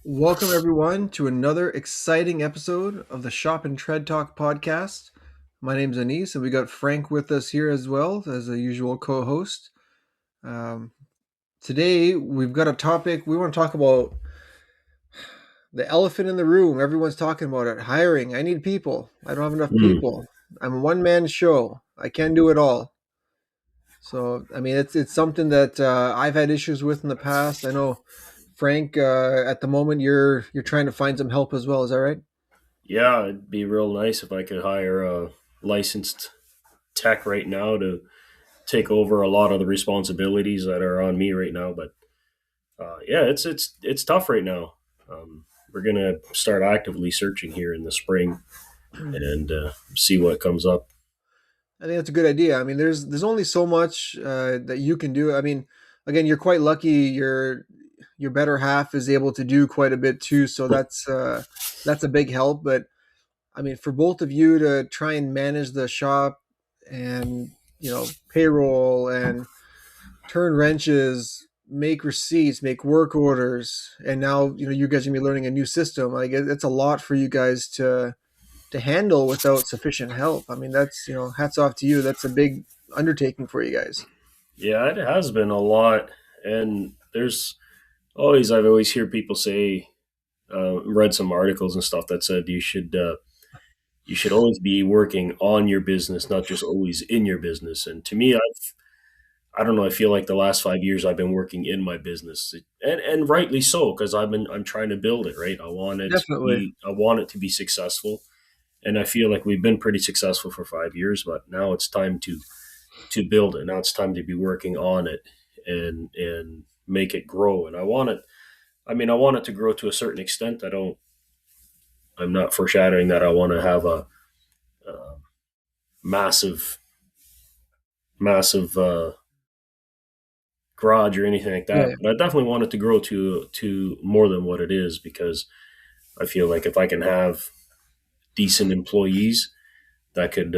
Welcome, everyone, to another exciting episode of the Shop and Tread Talk podcast. My name's Aniz, and we got Frank with us here as well as a usual co host. Um, Today, we've got a topic we want to talk about the elephant in the room. Everyone's talking about it hiring. I need people. I don't have enough Mm. people. I'm a one man show. I can't do it all. So, I mean, it's something that I've had issues with in the past. I know, Frank, at the moment, you're trying to find some help as well. Is that right? Yeah, it'd be real nice if I could hire a licensed tech right now to take over a lot of the responsibilities that are on me right now. But yeah, it's tough right now. We're gonna start actively searching here in the spring and see what comes up. I think that's a good idea. I mean, there's only so much that you can do. I mean, again, you're quite lucky. Your better half is able to do quite a bit too, so that's a big help. But I mean, for both of you to try and manage the shop and payroll and turn wrenches, make receipts, make work orders, and now you guys are gonna be learning a new system. Like it's a lot for you guys to handle without sufficient help. I mean, that's hats off to you. That's a big undertaking for you guys. Yeah, it has been a lot, and there's I've always hear people say, read some articles and stuff that said you should always be working on your business, not just always in your business. And to me, I don't know. I feel like the last 5 years I've been working in my business, and rightly so, because I'm trying to build it. Right, Definitely. I want it to be successful, and I feel like we've been pretty successful for 5 years. But now it's time to build it. Now it's time to be working on it and make it grow. And I want it. I mean, I want it to grow to a certain extent. I'm not foreshadowing that I want to have a massive, massive garage or anything like Yeah, that. But I definitely want it to grow to more than what it is, because I feel like if I can have decent employees that could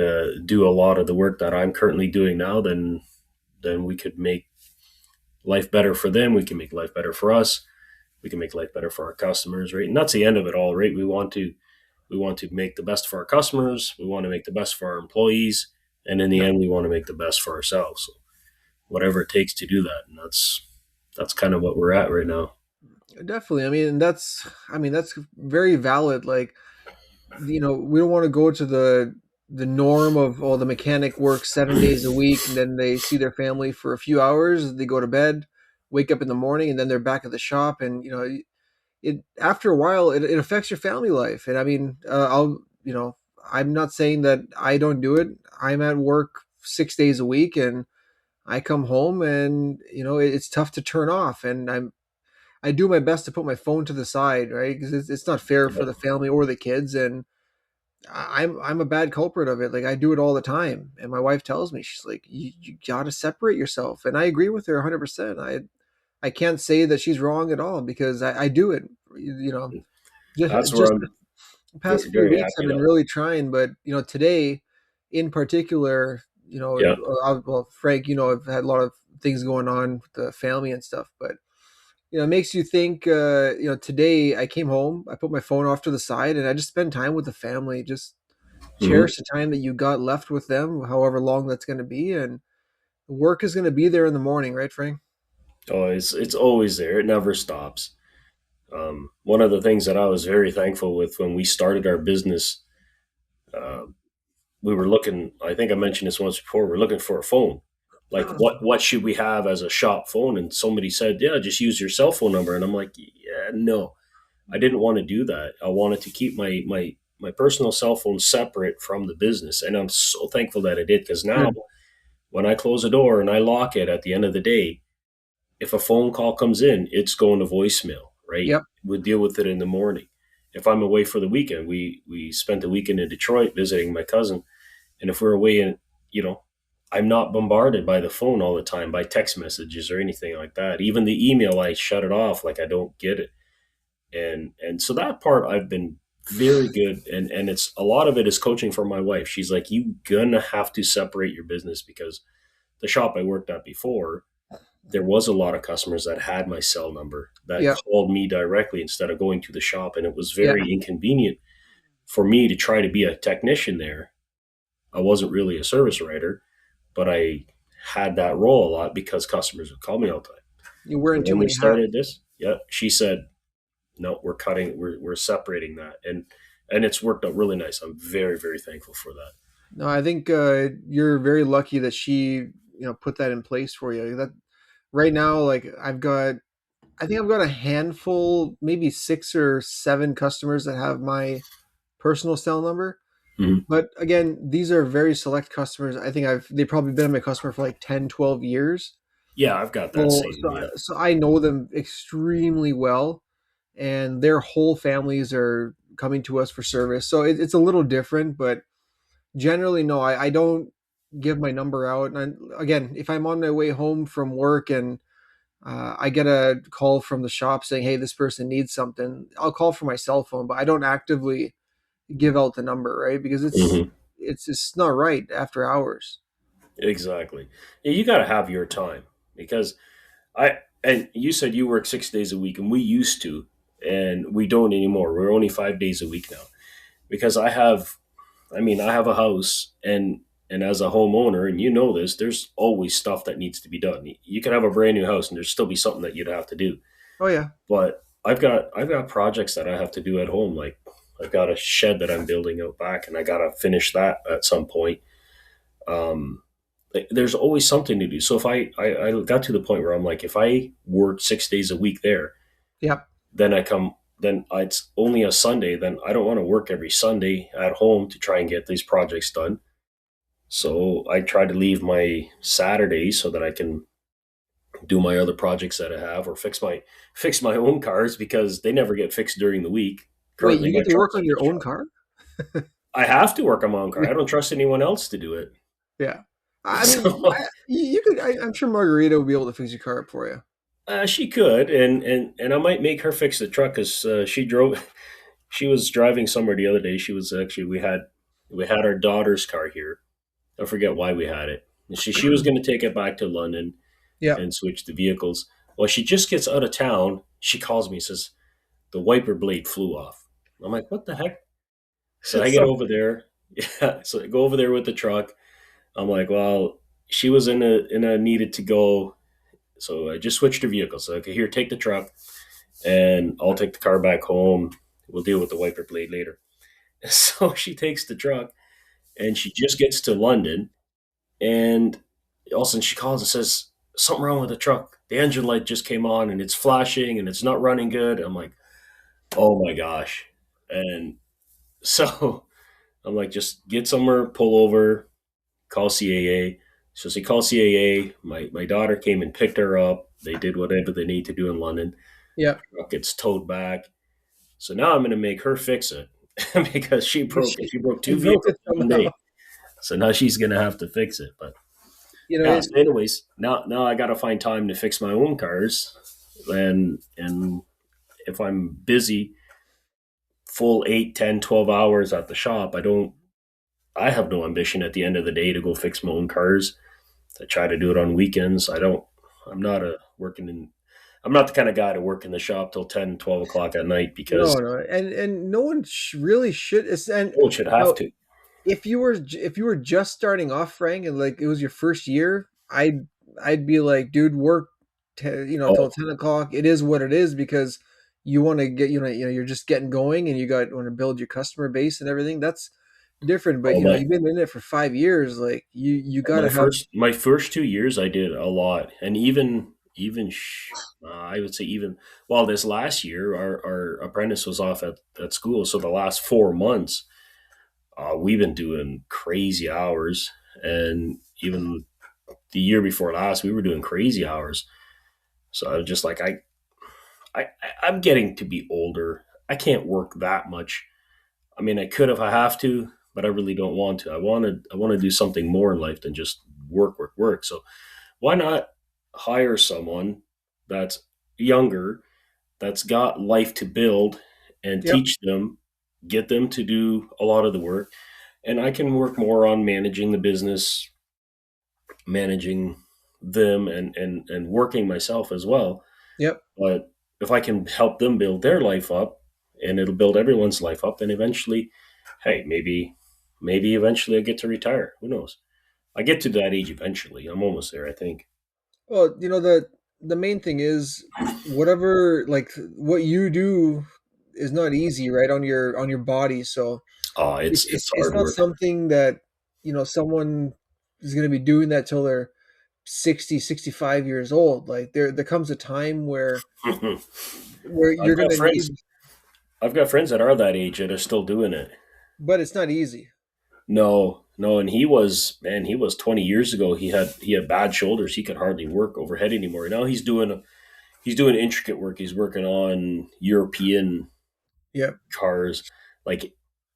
do a lot of the work that I'm currently doing now, then we could make life better for them. We can make life better for us. We can make life better for our customers, right? And that's the end of it all, right? We want to make the best for our customers. We want to make the best for our employees, and in the yeah, end, we want to make the best for ourselves. So whatever it takes to do that, and that's kind of what we're at right now. definitely. I mean that's very valid. Like we don't want to go to the norm of the mechanic works 7 days a week and then they see their family for a few hours. They go to bed, wake up in the morning, and then they're back at the shop. And it after a while it affects your family life. And I mean, I'm not saying that I don't do it. I'm at work 6 days a week, and I come home, and it's tough to turn off. And I do my best to put my phone to the side, right? Because it's not fair for Yeah, the family or the kids. And I'm a bad culprit of it. Like I do it all the time, and my wife tells me, she's like, you gotta separate yourself, and I agree with her 100%. I can't say that she's wrong at all because I do it. You know, that's where just I'm the past few very weeks I've happy been that. really trying, but today in particular, Yeah. well, Frank, I've had a lot of things going on with the family and stuff, but it makes you think. Today I came home, I put my phone off to the side, and I just spend time with the family. Just Hmm. cherish the time that you got left with them, however long that's going to be, and work is going to be there in the morning, right, Frank? Oh, it's always there. It never stops. One of the things that I was very thankful with when we started our business, uh, we were looking. I think I mentioned this once before. We're looking for a phone. Like what should we have as a shop phone? And somebody said, "Yeah, just use your cell phone number." And I'm like, "Yeah, no, I didn't want to do that. I wanted to keep my personal cell phone separate from the business." And I'm so thankful that I did, because now Good. when I close a door and I lock it at the end of the day, if a phone call comes in, it's going to voicemail, right? Yep. We'll deal with it in the morning. If I'm away for the weekend, we spent the weekend in Detroit visiting my cousin, and if we're away and you know, I'm not bombarded by the phone all the time by text messages or anything like that. Even the email, I shut it off, like I don't get it. And so that part I've been very good, and it's a lot of it is coaching from my wife. She's like, you gonna have to separate your business, because the shop I worked at before, there was a lot of customers that had my cell number that Yep. called me directly instead of going to the shop, and it was Yeah. very inconvenient for me to try to be a technician there. I wasn't really a service writer, but I had that role a lot because customers would call me all the time. You're wearing And too when we many hats. started this, yeah, she said, "No, we're separating that," and it's worked out really nice. I'm very very thankful for that. No, I think you're very lucky that she, put that in place for you. That right now, like I think I've got a handful, maybe 6 or 7 customers that have my personal cell number. Mhm. But again, these are very select customers. I think they've probably been my customer for like 10, 12 years. Yeah, I've got that So, same. so, Yeah. so I know them extremely well, and their whole families are coming to us for service. So it's a little different, but generally, no, I don't give my number out. And again, if I'm on my way home from work and I get a call from the shop saying, "Hey, this person needs something," I'll call from my cell phone, but I don't actively give out the number, right? Because Hmm. it's just not right after hours. Exactly. Yeah, you got to have your time because and you said you work 6 days a week, and we used to, and we don't anymore. We're only 5 days a week now because I have a house, and as a homeowner, and you know this, there's always stuff that needs to be done. You could have a brand new house, and there's still be something that you'd have to do. Oh yeah, But I've got projects that I have to do at home. Like I've got a shed that I'm building out back, and I got to finish that at some point. Um, there's always something to do. So if I got to the point where I'm like, if I work 6 days a week there, yep, then it's only a Sunday. Then I don't want to work every Sunday at home to try and get these projects done. So I try to leave my Saturdays so that I can do my other projects that I have, or fix my own cars because they never get fixed during the week. wait, Currently, you my get to work truck's on at your the own shop. car? I have to work on my own car. Yeah, I don't trust anyone else to do it. yeah. I mean, So you could. I'm sure Margarita will be able to fix your car up for you. she could, and I might make her fix the truck because she drove. She was driving somewhere the other day. She was actually we had our daughter's car here. I forget why we had it. She was going to take it back to London Yeah. and switch the vehicles. Well, she just gets out of town. She calls me and says the wiper blade flew off. I'm like, what the heck? So I get So over there. Yeah, so I go over there with the truck. I'm like, well, she was in a needed to go, so I just switched her vehicle. So okay, here, take the truck, and I'll take the car back home. We'll deal with the wiper blade later. So she takes the truck, and she just gets to London, and all of a sudden she calls and says something wrong with the truck. The engine light just came on, and it's flashing, and it's not running good. I'm like, oh my gosh, and so I'm like, just get somewhere, pull over, call CAA. So she called CAA. My daughter came and picked her up. They did whatever they need to do in London. yeah, Truck gets towed back. So now I'm going to make her fix it because she broke it. she, She broke she two broke vehicles it in one somehow. day. So now she's going to have to fix it. But You know, yeah. it, So anyways, now I got to find time to fix my own cars, and if I'm busy, full 8, 10, 12 hours at the shop, I have no ambition at the end of the day to go fix my own cars. I try to do it on weekends. I don't. I'm not a working in. I'm not the kind of guy to work in the shop till 10, 12 o'clock at night because no, no, and no one really should. And no one should have now, to. if you were just starting off, Frank, and like it was your first year, I'd be like, dude, work, till Oh, 10 o'clock. It is what it is because you want to get, you're just getting going, and you want to build your customer base and everything. That's different, but oh my! you've been in it for 5 years. Like you got My to have. first 2 years, I did a lot, and I would say even well, this last year, our apprentice was off at school, so the last 4 months, we've been doing crazy hours, and even the year before last, we were doing crazy hours. So I was just like, I I'm getting to be older. I can't work that much. I mean, I could if I have to, but I really don't want to. I want to do something more in life than just work, work, work. So why not hire someone that's younger, that's got life to build, and Yep. teach them, get them to do a lot of the work, and I can work more on managing the business, managing. them and working myself as well. Yep. But if I can help them build their life up, and it'll build everyone's life up, then eventually, hey, maybe eventually I get to retire. Who knows? I get to that age eventually. I'm almost there, I think. Well, the main thing is whatever, like, what you do is not easy, right, on your body. So Oh, it's it's hard not work. something that someone is going to be doing that till they're 60, 65 years old. Like there comes a time where I've you're going got to friends. need, I've got friends that are that age that are still doing it. but it's not easy. No, no, and he was 20 years ago. He had bad shoulders. He could hardly work overhead anymore. Now he's doing intricate work. He's working on European Yeah. cars, like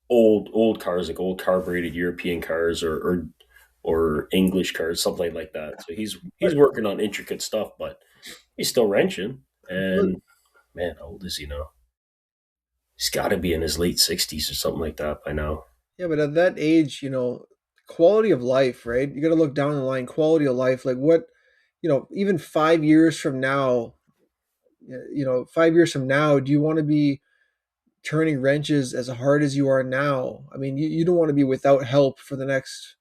old cars, like old carbureted European cars or English cars, something like that. So he's But working on intricate stuff, but he's still wrenching. but And man, how old is he now? He's got to be in his late 60s or something like that by now. yeah, but at that age, quality of life, right? You got to look down the line, quality of life. Like what, even 5 years from now, 5 years from now, do you want to be turning wrenches as hard as you are now? I mean, you don't want to be without help for the next,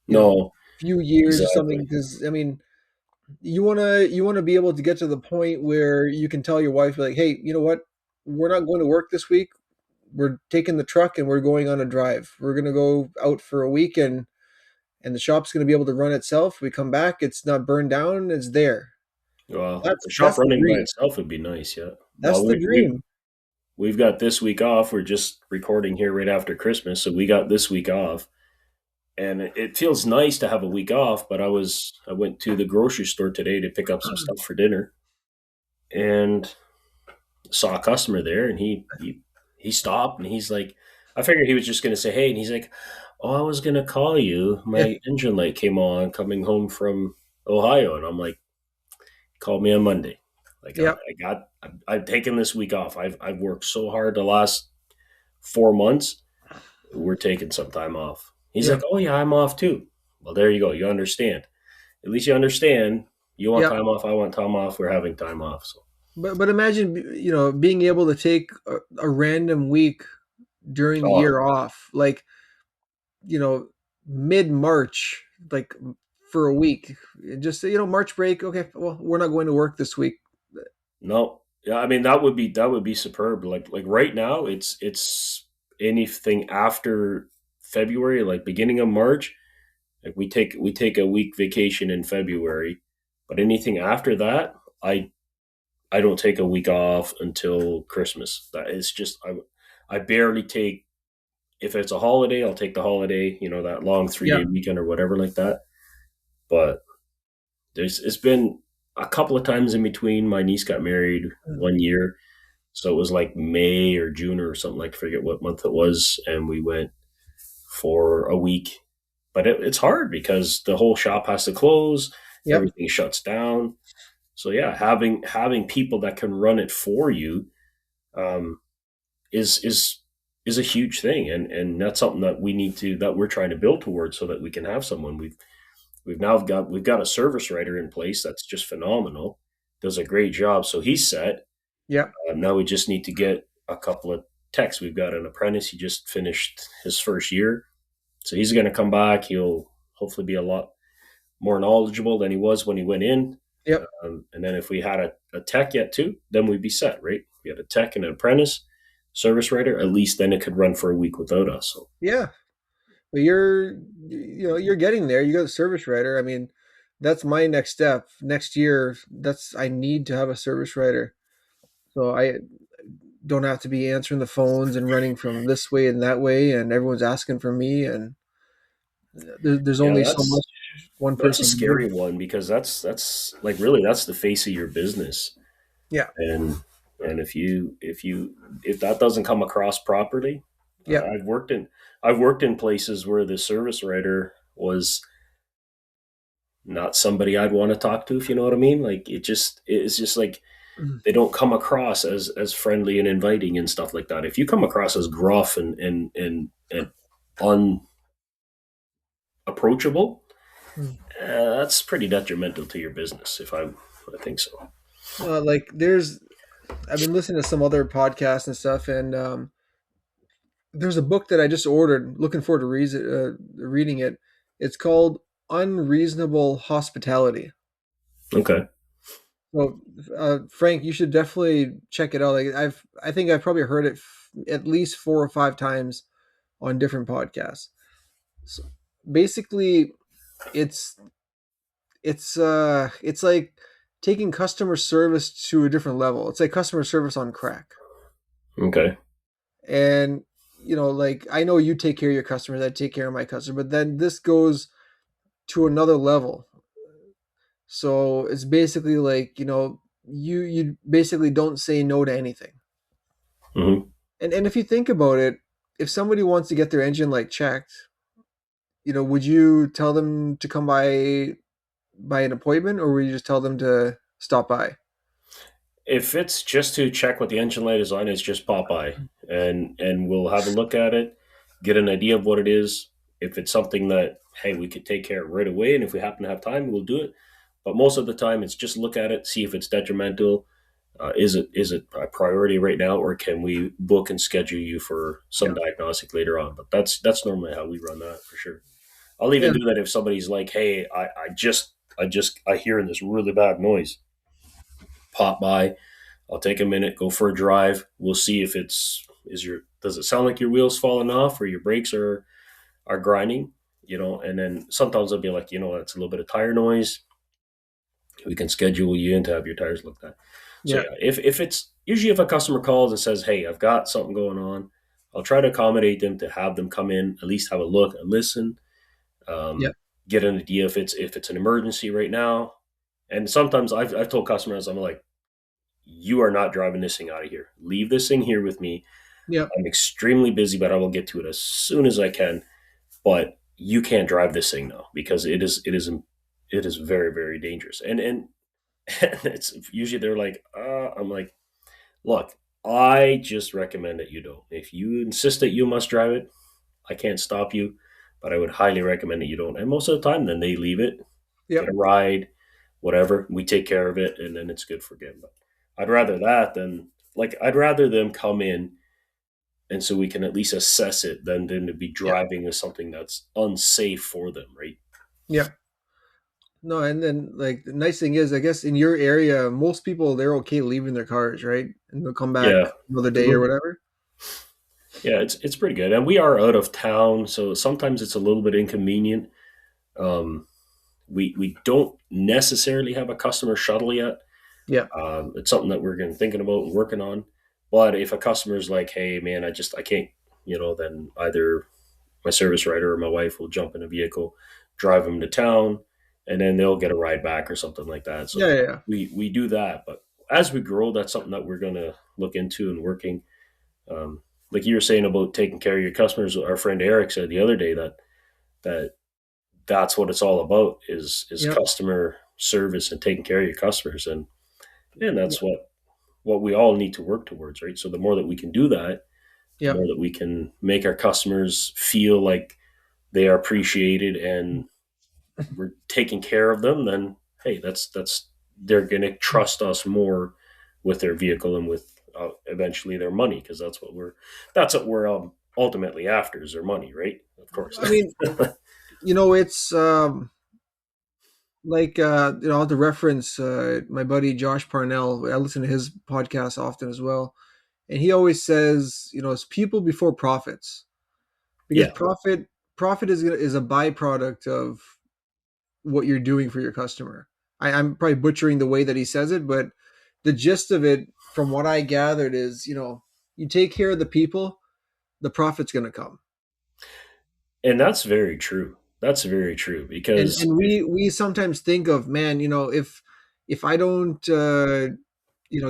you know, No, few years or something. exactly. Because I mean, you wanna be able to get to the point where you can tell your wife, like, hey, you know what? We're not going to work this week. We're taking the truck and we're going on a drive. We're gonna go out for a week, and the shop's gonna be able to run itself. We come back, it's not burned down. It's there. Well, That's the shop that's the running by dream. itself would be nice, yeah. That's Well, the we've dream. we've got this week off. We're just recording here right after Christmas, so we got this week off, and it feels nice to have a week off. But I went to the grocery store today to pick up some stuff for dinner, and saw a customer there, and he stopped, and he's like, I figured he was just gonna say hey, and he's like, oh, I was gonna call you. Yeah, My engine light came on coming home from Ohio, and I'm like, call me on Monday. Like yeah, I've taken this week off. I've worked so hard the last 4 months. We're taking some time off. He's yeah, like, oh yeah, I'm off too. Well, there you go. You understand. At least you understand. You want yeah. time off. I want time off. We're having time off. So, But imagine, being able to take a random week during the oh year off, like, you know, mid March, like, for a week. Just say, March break. Okay, well, we're not going to work this week. no, yeah. I mean, that would be superb. Like right now, it's anything after February, like beginning of March. Like we take a week vacation in February, but anything after that, I don't take a week off until Christmas. That is just I barely take if it's a holiday, I'll take the holiday, that long 3 day Yeah. weekend or whatever like that. But it's been a couple of times in between. My niece got married Mm. 1 year, so it was like May or June or something, like I forget what month it was, and we went for a week. But it's hard because the whole shop has to close, Yep. everything shuts down. So yeah, having people that can run it for you um, is a huge thing, and that's something that we're trying to build towards, so that we can have someone. We've got a service writer in place that's just phenomenal, does a great job. So he's set. Yep. Now we just need to get a couple of techs. We've got an apprentice. He just finished his first year, so he's going to come back. He'll hopefully be a lot more knowledgeable than he was when he went in. Yep. And then if we had a tech yet too, then we'd be set, right? If we had a tech and an apprentice, service writer, at least then it could run for a week without us. So Yeah. But you're getting there. You got a service writer. I mean, that's my next step. Next year, I need to have a service writer. So I don't have to be answering the phones and running from this way and that way, and everyone's asking for me, and there's yeah, only so much one that's a person can do. scary one, because that's like really that's the face of your business. Yeah. And if that doesn't come across properly, Yeah. I've worked in places where the service writer was not somebody I'd want to talk to, if you know what I mean. Like it's just like Mm. they don't come across as friendly and inviting and stuff like that. If you come across as gruff and unapproachable, Hmm. That's pretty detrimental to your business. I think so. Like I've been listening to some other podcasts and stuff, and there's a book that I just ordered. Looking forward to reading it. It's called Unreasonable Hospitality. Okay. So, Frank, you should definitely check it out. Like I think I've probably heard it at least 4 or 5 times on different podcasts. So basically, it's it's like taking customer service to a different level. It's like customer service on crack. Okay. And like I know you take care of your customers, I take care of my customer, but then this goes to another level. So it's basically like, you basically don't say no to anything. Hmm. And if you think about it, if somebody wants to get their engine like checked, would you tell them to come by an appointment, or would you just tell them to stop by? If it's just to check what the engine light is on, it's just pop by, and we'll have a look at it, get an idea of what it is. If it's something that, hey, we could take care of right away, and if we happen to have time, we'll do it. But most of the time, it's just look at it, see if it's detrimental. Is it a priority right now, or can we book and schedule you for some Yeah. diagnostic later on? But that's normally how we run that for sure. I'll even Yeah. do that if somebody's like, "Hey, I hear this really bad noise." Pop by. I'll take a minute, go for a drive. We'll see if it's is your does it sound like your wheels falling off or your brakes are grinding, and then sometimes I'll be like, it's a little bit of tire noise. We can schedule you in to have your tires looked at. So Yeah. yeah, if it's usually if a customer calls and says, "Hey, I've got something going on," I'll try to accommodate them to have them come in, at least have a look, a listen, Yeah. um, get an idea if it's an emergency right now. And sometimes I've told customers, I'm like, "You are not driving this thing out of here. Leave this thing here with me. Yeah. I'm extremely busy, but I will get to it as soon as I can. But you can't drive this thing now because it is very very dangerous." And it's usually they're like, I'm like, look, I just recommend that you don't. If you insist that you must drive it, I can't stop you, but I would highly recommend that you don't. And most of the time, then they leave it, get Yep. a ride, whatever. We take care of it, and then it's good for them. But I'd rather that than I'd rather them come in, and so we can at least assess it than to be Yeah. driving with something that's unsafe for them, right? Yeah. No, and then like the nice thing is, I guess in your area, most people they're okay leaving their cars, right? And they'll come back Yeah. another day or Mhm. whatever. Yeah, it's pretty good, and we are out of town, so sometimes it's a little bit inconvenient. Um, we don't necessarily have a customer shuttle yet. Yeah. It's something that we're thinking about and working on. But if a customer's like, "Hey, man, I can't," then either my service writer or my wife will jump in a vehicle, drive them to town, and then they'll get a ride back or something like that. Yeah. So Yeah. Yeah. we do that. But as we grow, that's something that we're gonna look into and working. Like you were saying about taking care of your customers, our friend Eric said the other day that that's what it's all about is Yep. customer service and taking care of your customers, and Yeah. that's what we all need to work towards, right? So the more that we can do that, the Yep. more that we can make our customers feel like they are appreciated and we're taking care of them, then hey, that's they're going to trust us more with their vehicle and with eventually their money because that's what we're ultimately after is their money, right? Of course. I mean, it's like I'll have to reference my buddy Josh Parnell. I listen to his podcast often as well, and he always says, it's people before profits, because Yeah. profit is a byproduct of what you're doing for your customer. I'm probably butchering the way that he says it, but the gist of it, from what I gathered, is you take care of the people, the profit's going to come. And that's very true. That's very true because And if we sometimes think of, man, if I don't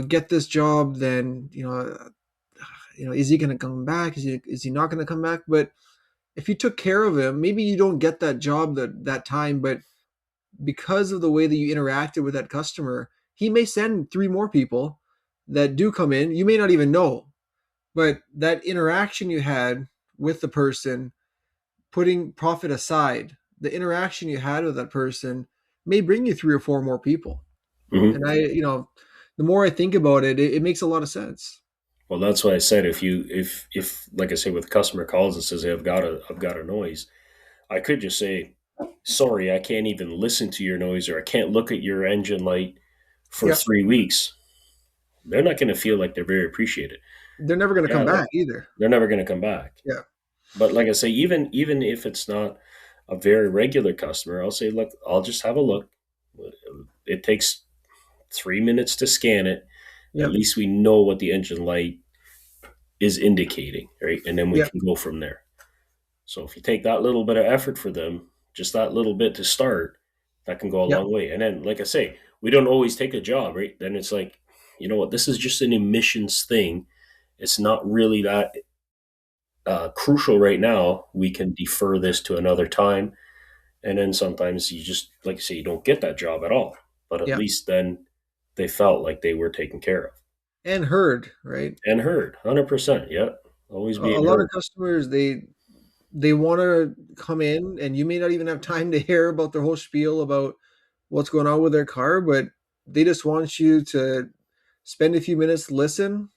get this job, then is he going to come back? Is he not going to come back? But if you took care of him, maybe you don't get that job that time, but because of the way that you interacted with that customer, he may send three more people that do come in. You may not even know, but that interaction you had with the person, putting profit aside, the interaction you had with that person may bring you 3 or 4 more people. Hmm. And the more I think about it, it makes a lot of sense. Well, that's why I said if like I say, with a customer calls and says, "Hey, I've got a noise," I could just say, "Sorry, I can't even listen to your noise, or I can't look at your engine light for Yeah. 3 weeks." They're not going to feel like they're very appreciated. They're never going to Yeah, come look, back either. they're never going to come back. Yeah. But like I say, even if it's not a very regular customer, I'll say, "Look, I'll just have a look. It takes 3 minutes to scan it. At Yep. least we know what the engine light is indicating, right? And then we Yep. can go from there." So if you take that little bit of effort for them, just that little bit to start, that can go a Yep. long way. And then, like I say, we don't always take a job, right? Then it's like, you know what, this is just an emissions thing. It's not really that crucial right now. We can defer this to another time. And then sometimes you just, like I say, you don't get that job at all. But at Yep. least then they felt like they were taken care of And heard, right? and heard. 100%. Yeah. Always A being lot of heard. customers, they want to come in, and you may not even have time to hear about their whole spiel about what's going on with their car, but they just want you to spend a few minutes, listen,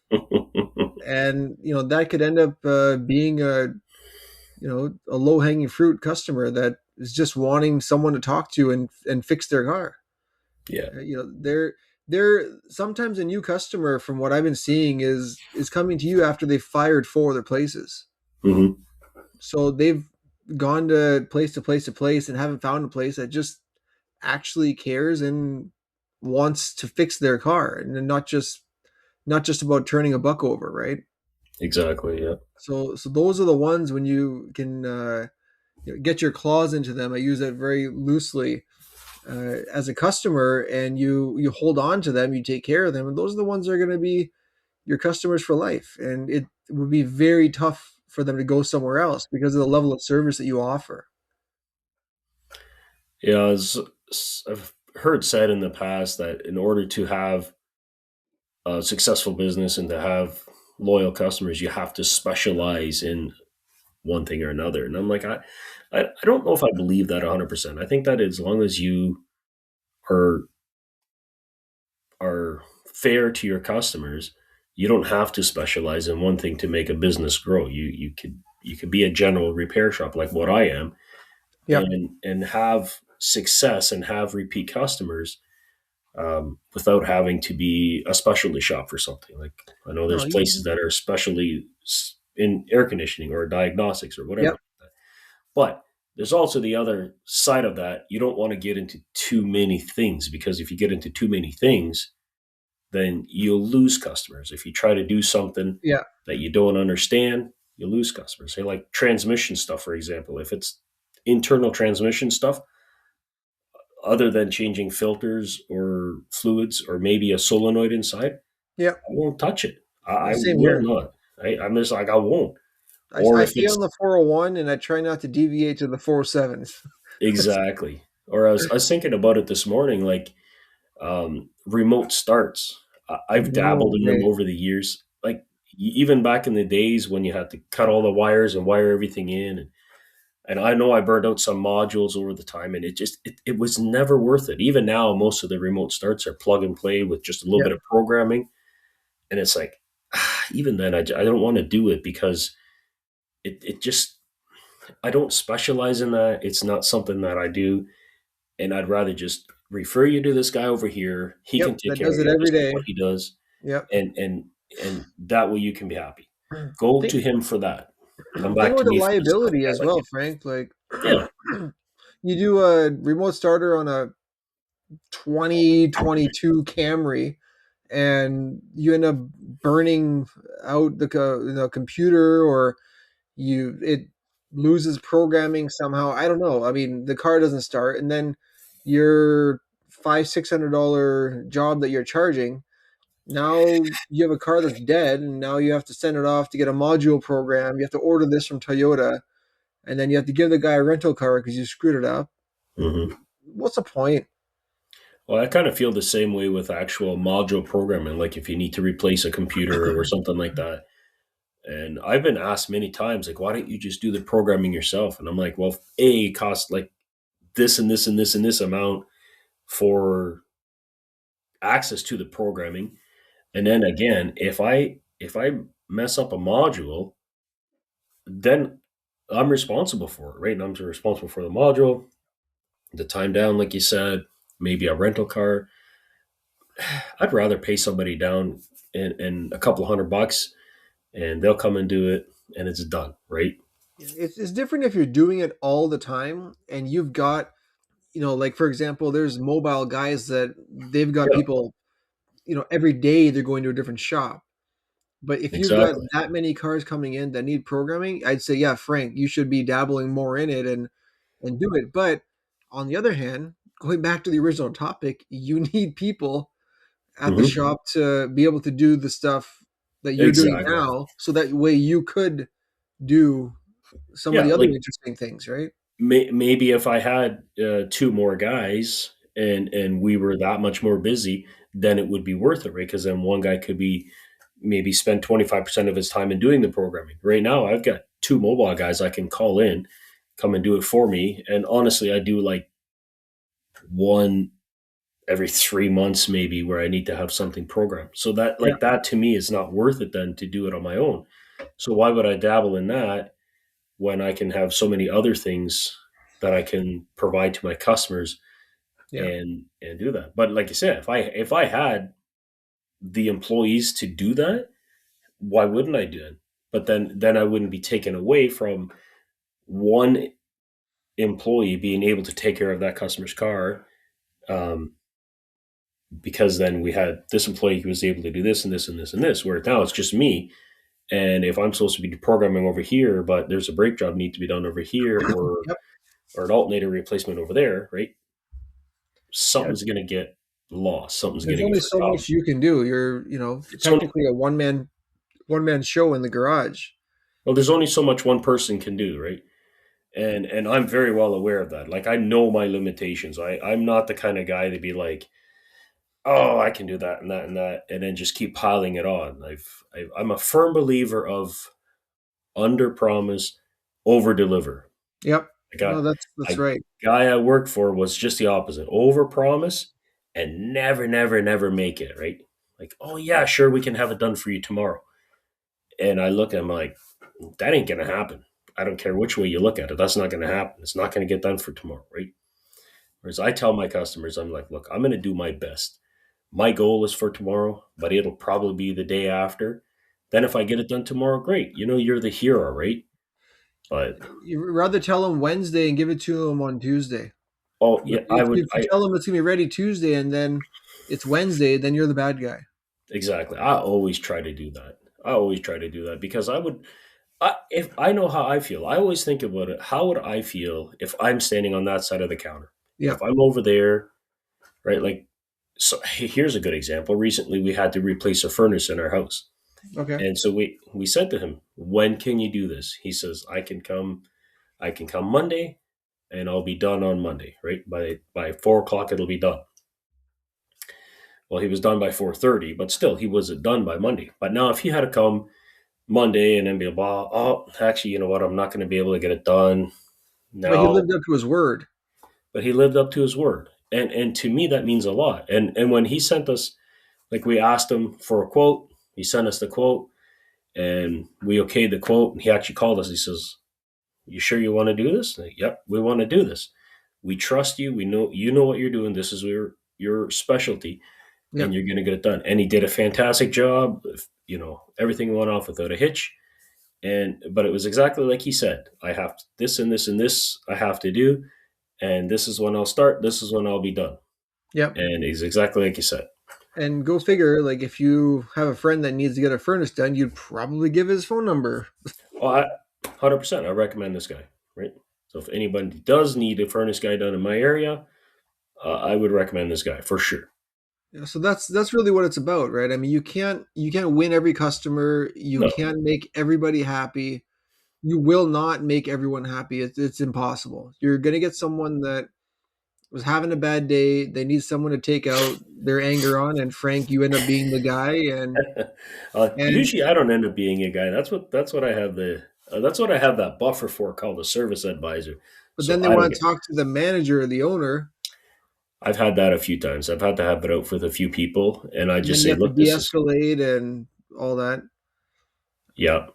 and that could end up being a low hanging fruit customer that is just wanting someone to talk to and fix their car. Yeah. They're sometimes a new customer, from what I've been seeing, is coming to you after they've fired 4 other places. Hmm. So they've gone to place to place to place and haven't found a place that just actually cares and wants to fix their car, and then not just about turning a buck over, right? Exactly. Yeah. So those are the ones when you can get your claws into them. I use that very loosely, as a customer, and you hold on to them, you take care of them, and those are the ones that are going to be your customers for life. And it would be very tough for them to go somewhere else because of the level of service that you offer. Yeah. I've heard said in the past that in order to have a successful business and to have loyal customers, you have to specialize in one thing or another. And I'm like, I don't know if I believe that 100%. I think that as long as you are are fair to your customers, you don't have to specialize in one thing to make a business grow. You could be a general repair shop like what I am, Yep. and have success and have repeat customers, without having to be a specialty shop for something. Like, I know No. there's places that are specially in air conditioning or diagnostics or whatever. Yep. But there's also the other side of that. You don't want to get into too many things, because if you get into too many things, then you'll lose customers. If you try to do something Yeah. that you don't understand, you lose customers. Say, like transmission stuff, for example. If it's internal transmission stuff, other than changing filters or fluids or maybe a solenoid inside, Yep. I won't touch it. I Same will here. not. I'm just like, I won't. I Or if stay it's on the 401, and I try not to deviate to the 407s. exactly. Or I was thinking about it this morning, like, remote starts. I've No dabbled in them way. over the years. Like, even back in the days when you had to cut all the wires and wire everything in, and I know I burned out some modules over the time, and it was never worth it. Even now, most of the remote starts are plug and play with just a little Yep. bit of programming, and it's like, even then, I don't want to do it because it just, I don't specialize in that. It's not something that I do, and I'd rather just refer you to this guy over here. He can Yep. take That care does of it you. every This is day. what he does, Yep. and that way you can be happy. Go Think to him for that. Come think back about to the me for the stuff liability that as I well, give. Frank. Like, Yeah. you do a remote starter on a 2022 Camry, and you end up burning out the computer, or it loses programming somehow. I don't know. I mean, the car doesn't start, and then your $500-600 job that you're charging, now you have a car that's dead, and now you have to send it off to get a module program. You have to order this from Toyota, and then you have to give the guy a rental car because you screwed it up. Hmm. What's the point? Well, I kind of feel the same way with actual module programming, like if you need to replace a computer or something like that. And I've been asked many times, like, why don't you just do the programming yourself? And I'm like, well, A, it costs like this and this and this and this amount for access to the programming. And then again, if I mess up a module, then I'm responsible for it, right? And I'm responsible for the module, the time down, like you said, maybe a rental car. I'd rather pay somebody down in a couple of $100 and they'll come and do it and it's done, right? It's different if you're doing it all the time and you've got, like for example, there's mobile guys that they've got Yeah, people, every day they're going to a different shop. But if you've got exactly. that many cars coming in that need programming, I'd say, yeah, Frank, you should be dabbling more in it and do it. But on the other hand, going back to the original topic, you need people at the Hmm. shop to be able to do the stuff that you're doing Exactly. now, so that way you could do some of Yeah, the other like interesting things, right? maybe if I had two more guys and we were that much more busy, then it would be worth it, right? Because then one guy could be maybe spend 25% of his time in doing the programming. Right now, I've got two mobile guys I can call in, come and do it for me. And honestly, I do like one every 3 months maybe where I need to have something programmed. So that Yeah, like that to me is not worth it then to do it on my own. So why would I dabble in that when I can have so many other things that I can provide to my customers yeah, and do that. But like you said, if I had the employees to do that, why wouldn't I do it? But then I wouldn't be taken away from one employee being able to take care of that customer's car, um, because then we had this employee who was able to do this and this and this and this. Where now it's just me, and if I'm supposed to be programming over here, but there's a brake job need to be done over here, yep, or an alternator replacement over there, right? yeah. Something's going to get lost. Something's going There's to get only so forgotten. much you can do. You're, So technically a one man show in the garage. well, there's only so much one person can do, right? And I'm very well aware of that. Like I know my limitations. I'm not the kind of guy to be like, oh, I can do that and that and that, and then just keep piling it on. I'm a firm believer of under promise, over deliver. Yep. I No, got that's a right. guy I worked for was just the opposite, over promise and never, never, never make it, right? Like, oh yeah, sure, we can have it done for you tomorrow. And I look at him like, that ain't gonna happen. I don't care which way you look at it. That's not gonna happen. It's not gonna get done for tomorrow, right? Whereas I tell my customers, I'm like, look, I'm gonna do my best. My goal is for tomorrow, but it'll probably be the day after. Then if I get it done tomorrow, great. You know, you're the hero, right? But You'd rather tell them Wednesday and give it to them on Tuesday. oh But yeah, I if would. you I tell them it's gonna be ready Tuesday and then it's Wednesday, then you're the bad guy. exactly. I always try to do that. I always try to do that because I would. If I know how I feel, I always think about it. How would I feel if I'm standing on that side of the counter? Yeah. If I'm over there, right? Like, so here's a good example. Recently, we had to replace a furnace in our house, Okay. and so we said to him, "When can you do this?" He says, "I can come. I can come Monday, and I'll be done on Monday. Right by 4 o'clock, it'll be done." Well, he was done by 4:30, but still, he wasn't done by Monday. But now, if he had to come Monday and then be like, oh, actually, you know what? I'm not going to be able to get it done But he now. lived up to his word. But he lived up to his word, and to me that means a lot. And when he sent us, like we asked him for a quote, he sent us the quote, and we okayed the quote. And he actually called us. He says, "You sure you want to do this?" Like, yep, we want to do this. We trust you. We know you know what you're doing. This is your specialty, Yeah. and you're going to get it done. And he did a fantastic job. You know, everything went off without a hitch. And but it was exactly like he said. I have this and this and this I have to do, and this is when I'll start. This is when I'll be done. Yep. And it's exactly like you said. And go figure, like if you have a friend that needs to get a furnace done, you'd probably give his phone number. Well, 100%. I recommend this guy, right? So if anybody does need a furnace guy done in my area, I would recommend this guy for sure. Yeah, so that's really what it's about, right? I mean, you can't win every customer. You No, can't make everybody happy. You will not make everyone happy. It's impossible. You're gonna get someone that was having a bad day. They need someone to take out their anger on, and Frank, you end up being the guy. And usually I don't end up being a guy. That's what I have the that's what I have that buffer for called a service advisor. But So then they I don't want get. to talk to the manager or the owner, I've had that a few times. I've had to have it out with a few people, and I and just then you say, have to "Look, this is de-escalate and all that. yeah,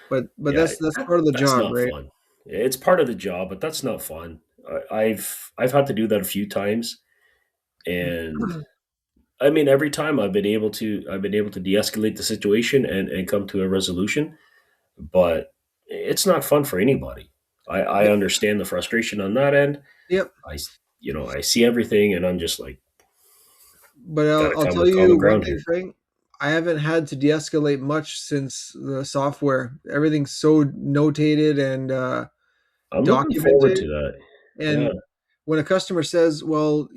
But yeah, that's part of the that's job, not right? fun. It's part of the job, but that's not fun. I've had to do that a few times, and I mean, every time I've been able to de-escalate the situation and come to a resolution, but it's not fun for anybody. I Yep. understand the frustration on that end. Yep. I I see everything, and I'm just like, But got to I'll come tell to you common one ground thing, here. Frank. I haven't had to de-escalate much since the software. Everything's so notated and I'm looking forward documented. to that. Yeah. And when a customer says, "Well,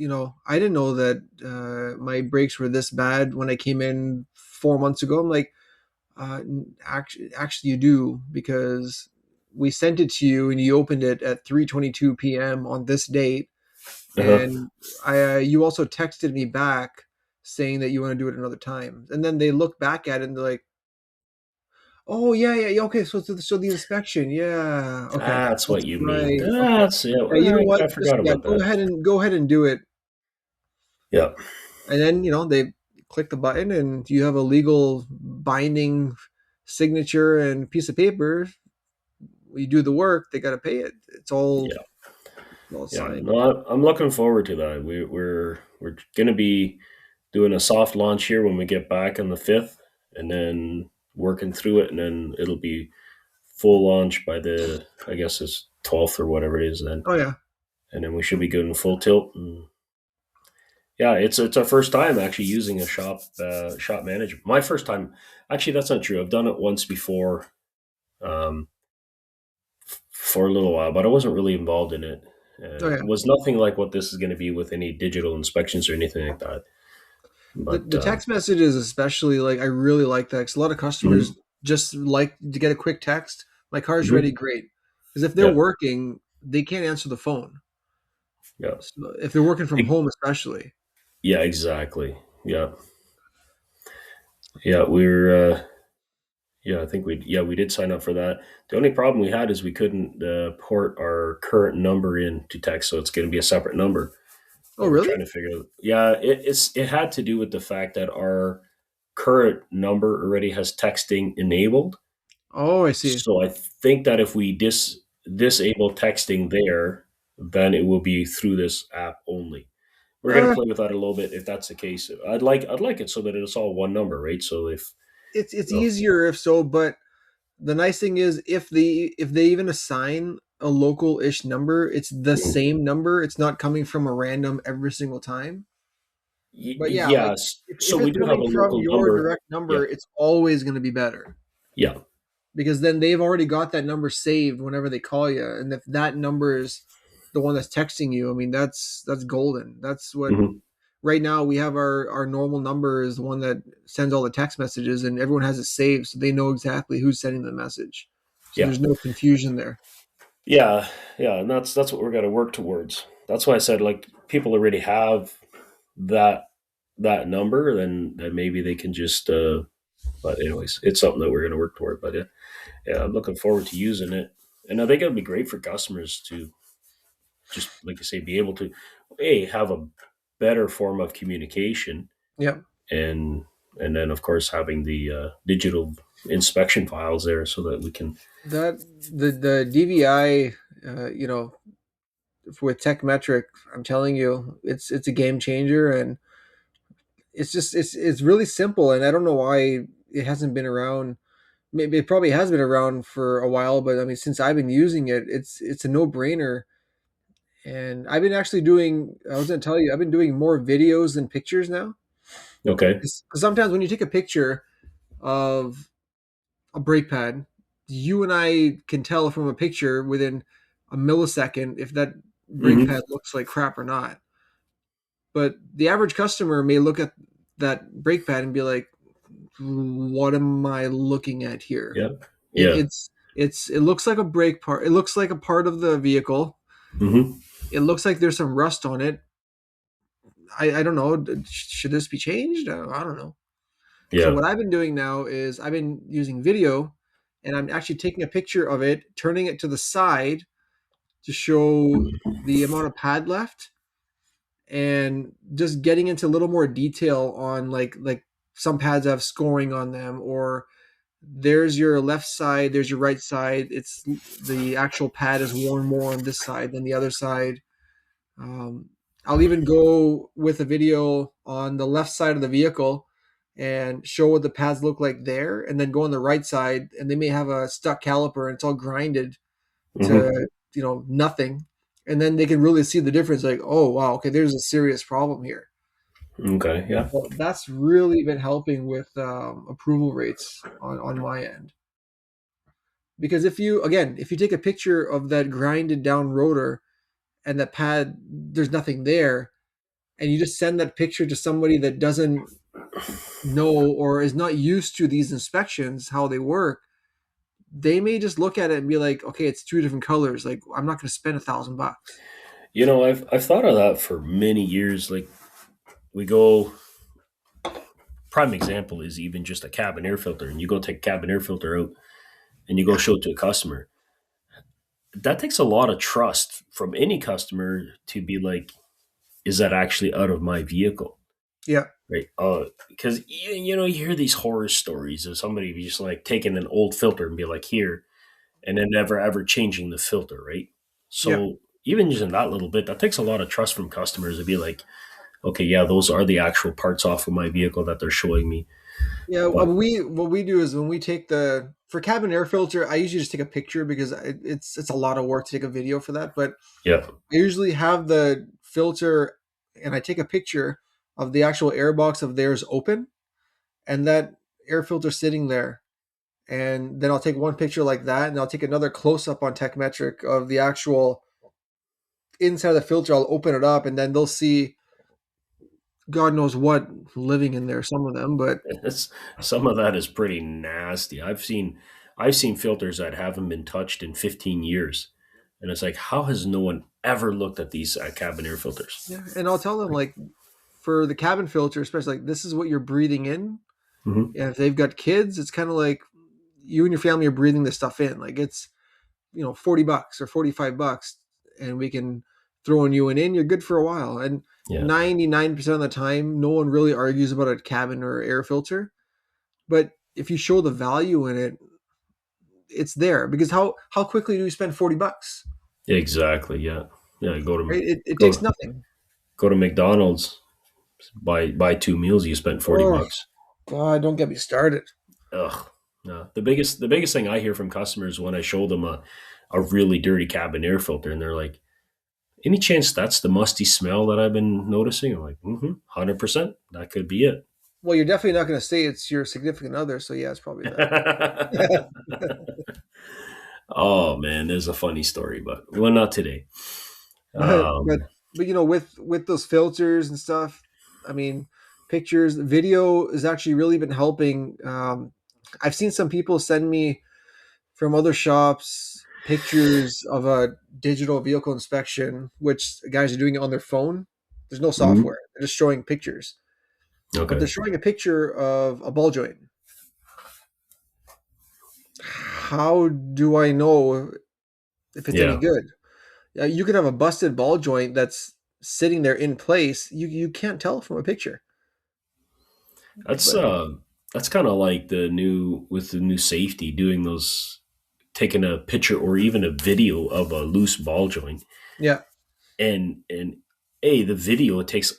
I didn't know that my brakes were this bad when I came in 4 months ago," I'm like, actually, you do because we sent it to you and you opened it at 3:22 p.m. on this date, Uh-huh. and you also texted me back saying that you want to do it another time, and then they look back at it and they're like, "Oh yeah, yeah, yeah, okay, so the inspection, yeah, okay, That's that's what you mean. right, okay, That's yeah. yeah, you know what, I just forgot yeah, about that. go ahead and do it." Yeah. And then they click the button and you have a legal binding signature and piece of paper. You do the work, they got to pay it. Yeah. It's all Yeah. signed. No, I'm looking forward to that. We're gonna be doing a soft launch here when we get back on the 5th, and then working through it, and then it'll be full launch by the, I guess it's 12th or whatever it is then, Oh yeah. and then we should be good in full tilt. And yeah, it's our first time actually using a shop manager. My first time, actually, that's not true. I've done it once before, um, for a little while, but I wasn't really involved in it. Oh yeah. It was nothing like what this is going to be with any digital inspections or anything like that. But The text messages especially, like, I really like that 'cause a lot of customers mhm, just like to get a quick text. My car's ready, mhm, great. Because if they're yeah, working, they can't answer the phone. yeah, So if they're working from It- home, especially. yeah, exactly. Yeah, yeah, we're yeah, I think we did sign up for that. The only problem we had is we couldn't port our current number in to text, so it's going to be a separate number. Oh, But we're really? trying to figure out. Yeah, it had to do with the fact that our current number already has texting enabled. Oh, I see. So I think that if we disable texting there, then it will be through this app only. We're gonna Uh, play with that a little bit if that's the case. I'd like it so that it's all one number, right? So if it's you know, easier if so, but the nice thing is if they even assign a local-ish number, it's the mm, same number. It's not coming from a random every single time. But yeah, like yes, if so we it's do have coming a from local your number. direct Yeah, number, it's always going to be better yeah, because then they've already got that number saved whenever they call you, and if that number is the one that's texting you, I mean that's golden. That's what hmm, right now we have our normal number is the one that sends all the text messages, and everyone has it saved, so they know exactly who's sending the message. So yeah, there's no confusion there. yeah, yeah, and that's what we're gonna work towards. That's why I said like people already have that number, then maybe they can just. But anyways, it's something that we're gonna work toward. But yeah. Yeah, I'm looking forward to using it, and I think it'll be great for customers to just, like I say, be able to have a better form of communication, Yep. and then of course having the digital inspection files there so that we can. That the DVI, with TechMetric, I'm telling you, it's a game changer, and it's just it's really simple, and I don't know why it hasn't been around. Maybe it probably has been around for a while, but I mean, since I've been using it, it's a no brainer. And I've been actually doing. I was going to tell you, I've been doing more videos than pictures now. Okay. Because sometimes when you take a picture of a brake pad, you and I can tell from a picture within a millisecond if that brake Hmm. pad looks like crap or not. But the average customer may look at that brake pad and be like, "What am I looking at here?" Yeah. It, Yeah. it looks like a brake part. It looks like a part of the vehicle. Hmm. It looks like there's some rust on it. I don't know. Should this be changed? I don't know. So Yeah. what I've been doing now is I've been using video, and I'm actually taking a picture of it, turning it to the side, to show the amount of pad left, and just getting into a little more detail on like some pads have scoring on them, or there's your left side, there's your right side. It's the actual pad is worn more on this side than the other side. Um, I'll even go with a video on the left side of the vehicle and show what the pads look like there, and then go on the right side, and they may have a stuck caliper and it's all grinded Hmm. to nothing, and then they can really see the difference. Like, oh wow, okay, there's a serious problem here. Okay. Yeah. So that's really been helping with approval rates on my end. Because if you take a picture of that grinded down rotor and that pad, there's nothing there, and you just send that picture to somebody that doesn't know or is not used to these inspections, how they work, they may just look at it and be like, okay, it's two different colors. Like, I'm not going to spend $1,000. I've thought of that for many years. Like we go, prime example is even just a cabin air filter, and you go take a cabin air filter out and you go Yeah, show it to a customer. That takes a lot of trust from any customer to be like, is that actually out of my vehicle? yeah, Right. Because you hear these horror stories of somebody just like taking an old filter and be like, here, and then never ever changing the filter, right? yeah. So even using that little bit, that takes a lot of trust from customers to be like, okay, yeah, those are the actual parts off of my vehicle that they're showing me. Yeah, But what we do is when we take the for cabin air filter, I usually just take a picture because it's a lot of work to take a video for that. But yeah, I usually have the filter, and I take a picture of the actual air box of theirs open, and that air filter sitting there. And then I'll take one picture like that, and I'll take another close up on Techmetric of the actual inside of the filter. I'll open it up, and then they'll see God knows what living in there. Some of them, but it's, some of that is pretty nasty. I've seen filters that haven't been touched in 15 years, and it's like, how has no one ever looked at these cabin air filters? yeah. And I'll tell them like for the cabin filter, especially like this is what you're breathing in. Hmm. And if they've got kids, it's kind of like you and your family are breathing this stuff in. Like it's $40 or $45, and we can throw a new one in. You're good for a while, and Yeah, 99% of the time, no one really argues about a cabin or air filter. But if you show the value in it, it's there because how quickly do you spend $40? exactly. Yeah, yeah. Right? It Go takes to nothing. go to McDonald's, buy two meals, you spent 40 Oh bucks. God, don't get me started. Ugh. No. The biggest thing I hear from customers when I show them a really dirty cabin air filter, and they're like, any chance that's the musty smell that I've been noticing? I'm like, 100%. That could be it. Well, you're definitely not going to say it's your significant other, so yeah, it's probably that. Oh man, there's a funny story, but well, not today. but Um, with those filters and stuff, I mean, pictures, video has actually really been helping. I've seen some people send me from other shops pictures of a digital vehicle inspection, which guys are doing it on their phone. There's no mhm. software; they're just showing pictures, but they're Okay, showing a picture of a ball joint. How do I know if it's any yeah, good? You could have a busted ball joint that's sitting there in place. You can't tell from a picture. that's But uh, that's kind of like the new safety doing those, taking a picture or even a video of a loose ball joint, yeah, and the video, it takes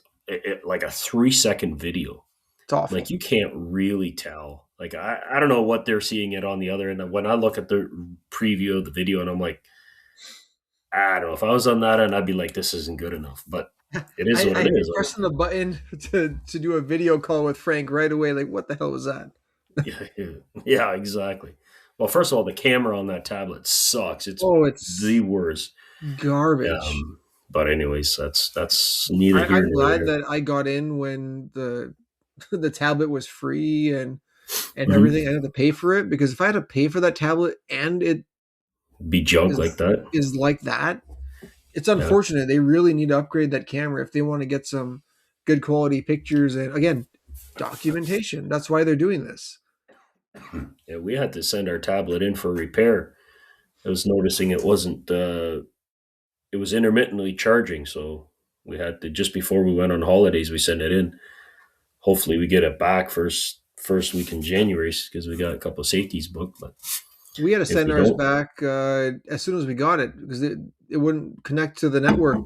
like a 3-second video. it's awful. Like you can't really tell. Like I don't know what they're seeing it on the other end. When I look at the preview of the video, and I'm like, I don't know, if I was on that end, I'd be like, this isn't good enough. But it is what I it hate is. pressing the button to do a video call with Frank right away. Like, what the hell was that? Yeah, yeah, exactly. Well, first of all, the camera on that tablet sucks. It's Oh, the it's worst. garbage. But anyways, that's neither here I'm nor glad there. that I got in when the the tablet was free and everything. I Mhm. didn't have to pay for it because if I had to pay for that tablet and it Be junk like is that. is like that, it's Yeah, unfortunate. They really need to upgrade that camera if they want to get some good quality pictures and again, documentation. That's why they're doing this. yeah. We had to send our tablet in for repair. I was noticing it wasn't. it was intermittently charging. So we had to, just before we went on holidays, we sent it in. Hopefully, we get it back first week in January because we got a couple of safeties booked. But We had to if send we ours don't, back as soon as we got it because it wouldn't connect to the network.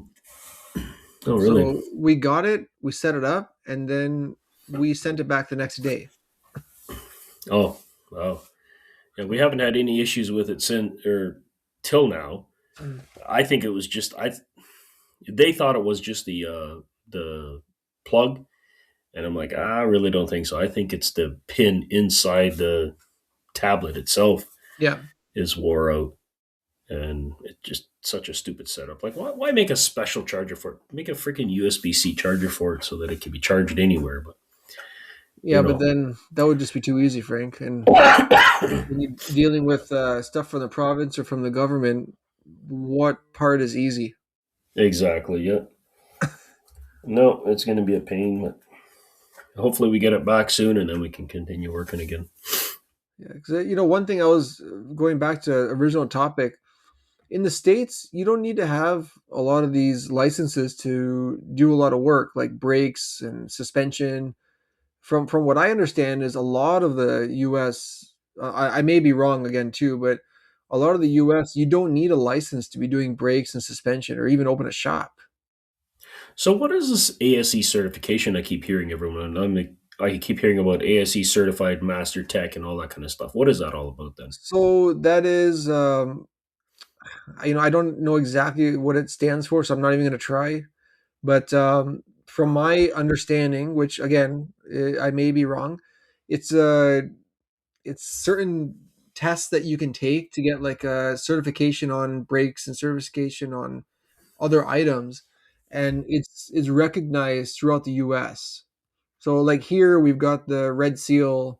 oh really? So we got it, we set it up, and then we sent it back the next day. Oh wow. Yeah, we So haven't had any issues with it since or till now. mm, I think it was just I. They thought it was just the plug, and I'm like, I really don't think so. I think it's the pin inside the tablet itself yeah, is wore out, and it's just such a stupid setup. Like, why make a special charger for it? Make a freaking USB-C charger for it so that it can be charged anywhere. But you yeah, but know, then that would just be too easy, Frank. And when you're dealing with stuff from the province or from the government, what part is easy? exactly. Yeah. No, it's going to be a pain, but hopefully we get it back soon, and then we can continue working again. Yeah, because one thing I was going back to original topic in the states, you don't need to have a lot of these licenses to do a lot of work like brakes and suspension. From what I understand, is a lot of the U.S. I may be wrong again too, but a lot of the U.S. you don't need a license to be doing brakes and suspension or even open a shop. So, what is this ASE certification I keep hearing everyone? I keep hearing about ASE certified master tech and all that kind of stuff. What is that all about then? So that is, I don't know exactly what it stands for, so I'm not even going to try. But from my understanding, which again I may be wrong, it's it's certain tests that you can take to get like a certification on brakes and certification on other items, and it's recognized throughout the US. So like here we've got the Red Seal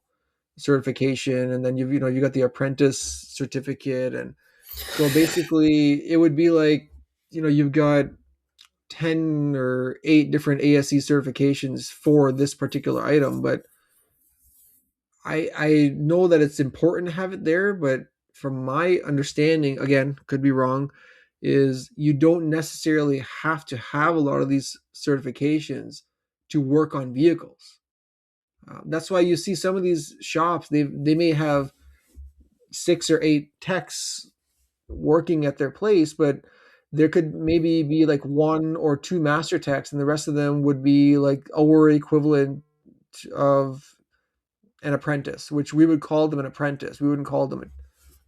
certification, and then you got the apprentice certificate. And so basically it would be like you've got 10 or 8 different ASE certifications for this particular item. But I know that it's important to have it there, but from my understanding, again, could be wrong, is you don't necessarily have to have a lot of these certifications to work on vehicles. That's why you see some of these shops, they may have 6 or 8 techs working at their place, but there could maybe be like 1 or 2 master techs, and the rest of them would be like our equivalent of an apprentice, which we would call them an apprentice. We wouldn't call them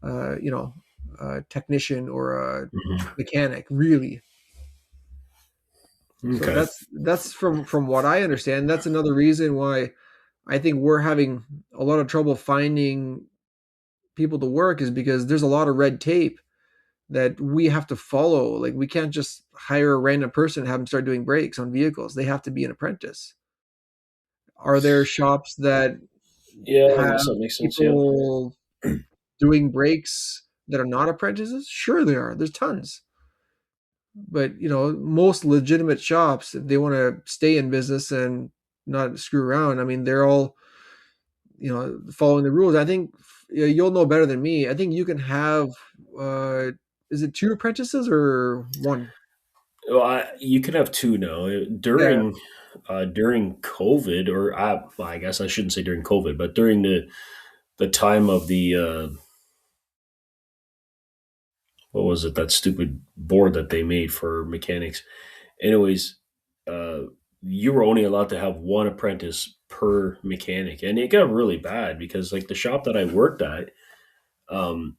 a technician or a Mhm. mechanic, really. So Okay. that's from what I understand. That's another reason why I think we're having a lot of trouble finding people to work, is because there's a lot of red tape that we have to follow. Like we can't just hire a random person and have them start doing brakes on vehicles. They have to be an apprentice. Are there shops that Yeah, I have guess that makes sense. Yeah. people doing brakes that are not apprentices? Sure, there are. There's tons. But most legitimate shops, if they want to stay in business and not screw around, I mean, they're all following the rules. I think you'll know better than me. I think you can have uh, is it 2 apprentices or 1? Well, you can have two now. Yeah. During COVID, or well, I guess I shouldn't say during COVID, but during the time of the what was it, that stupid board that they made for mechanics. Anyways, uh, you were only allowed to have one apprentice per mechanic, and it got really bad because like the shop that I worked at, um,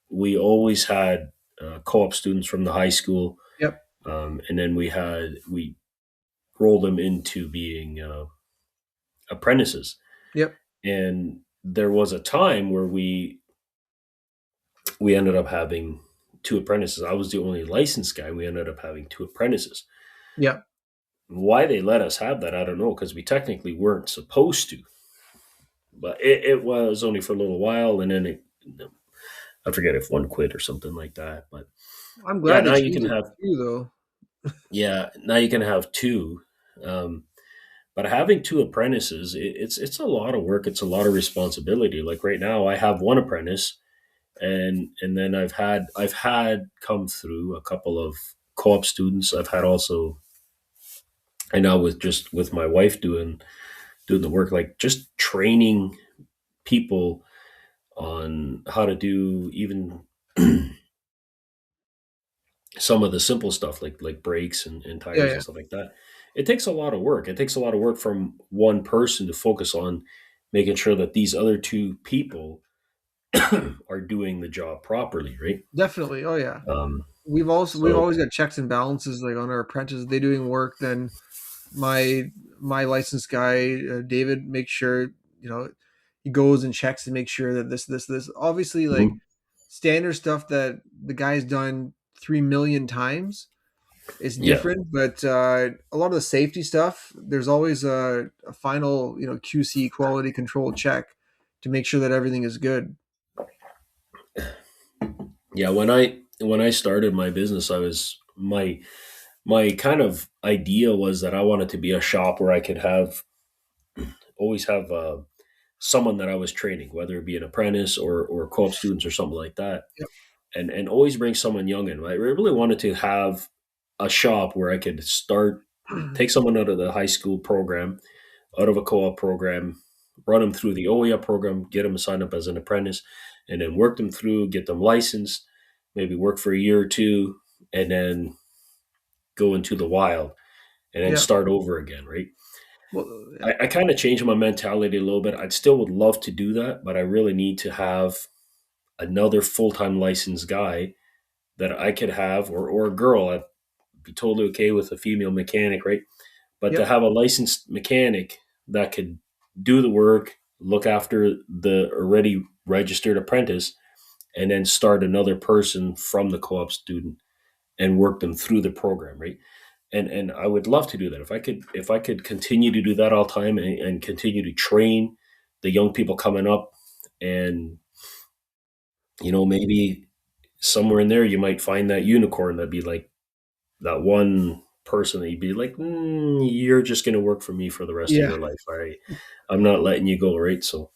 we always had co-op students from the high school, Yep. and then we rolled them into being apprentices. Yep. And there was a time where we ended up having two apprentices. I was the only licensed guy. We ended up having two apprentices. Yep. Why they let us have that, I don't know, because we technically weren't supposed to. But it was only for a little while, and then I forget if one quit or something like that. But I'm yeah, glad they changed it too, though. now you can have two. Um, but having two apprentices, it's a lot of work. It's a lot of responsibility. Like right now, I have one apprentice, and then I've had come through a couple of co-op students. I've had also, and now with just with my wife doing the work, like just training people on how to do even some of the simple stuff like brakes and Yeah, tires yeah, and stuff like that. It takes a lot of work. It takes a lot of work from one person to focus on making sure that these other two people are doing the job properly, right? definitely. Oh yeah. Um, We've so always got checks and balances like on our apprentices. They doing work, then my licensed guy David makes sure he goes and checks to make sure that this obviously like mhm, standard stuff that the guy's done 3 million times is yeah, different, but a lot of the safety stuff there's always a final QC quality control check to make sure that everything is good. yeah. When I started my business, I was my kind of idea was that I wanted to be a shop where I could have always have someone that I was training, whether it be an apprentice or co-op students or something like that, Yep. and always bring someone young in. I really wanted to have a shop where I could start take someone out of the high school program, out of a co-op program, run them through the OEA program, get them signed up as an apprentice, and then work them through, get them licensed, maybe work for a year or two, and then go into the wild and then Yeah. start over again, right? Well, yeah. I kind of changed my mentality a little bit. I still would love to do that, but I really need to have another full time licensed guy that I could have, or a girl. I'd be totally okay with a female mechanic, right? But to Yep. have a licensed mechanic that could do the work, look after the already registered apprentice, and then start another person from the co-op student and work them through the program, right? And I would love to do that if I could continue to do that all the time and continue to train the young people coming up, and maybe somewhere in there you might find that unicorn that'd be like that one person that you'd be like, you're just going to work for me for the rest of Yeah. your life. All right. I'm not letting you go. Right. So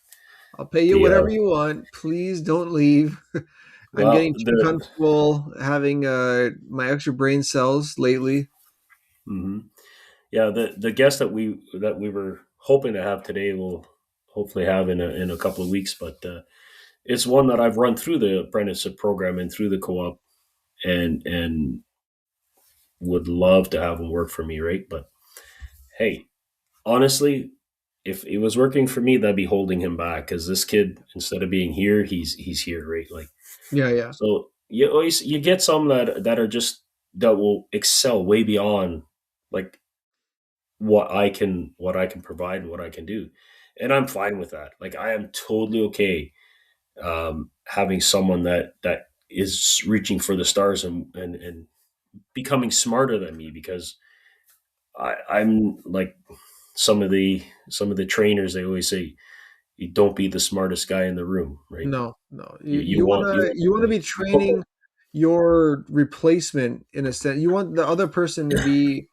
I'll pay you the, whatever you want. Please don't leave. I'm well, getting too comfortable having my extra brain cells lately. mhm. Yeah, the guest that we were hoping to have today will hopefully have in a couple of weeks, but it's one that I've run through the apprenticeship program and through the co-op, and would love to have him work for me, right? But hey, honestly, if it was working for me, that'd be holding him back because this kid, instead of being here, he's here, right? Like, Yeah, yeah, so you get some that are just that will excel way beyond like what I can provide and what I can do, and I'm fine with that. Like, I am totally okay having someone that is reaching for the stars and becoming smarter than me, because I'm like some of the trainers. They always say, you don't be the smartest guy in the room, right? no, no. You You you want wanna you you wanna like be training your replacement in a sense. You want the other person to be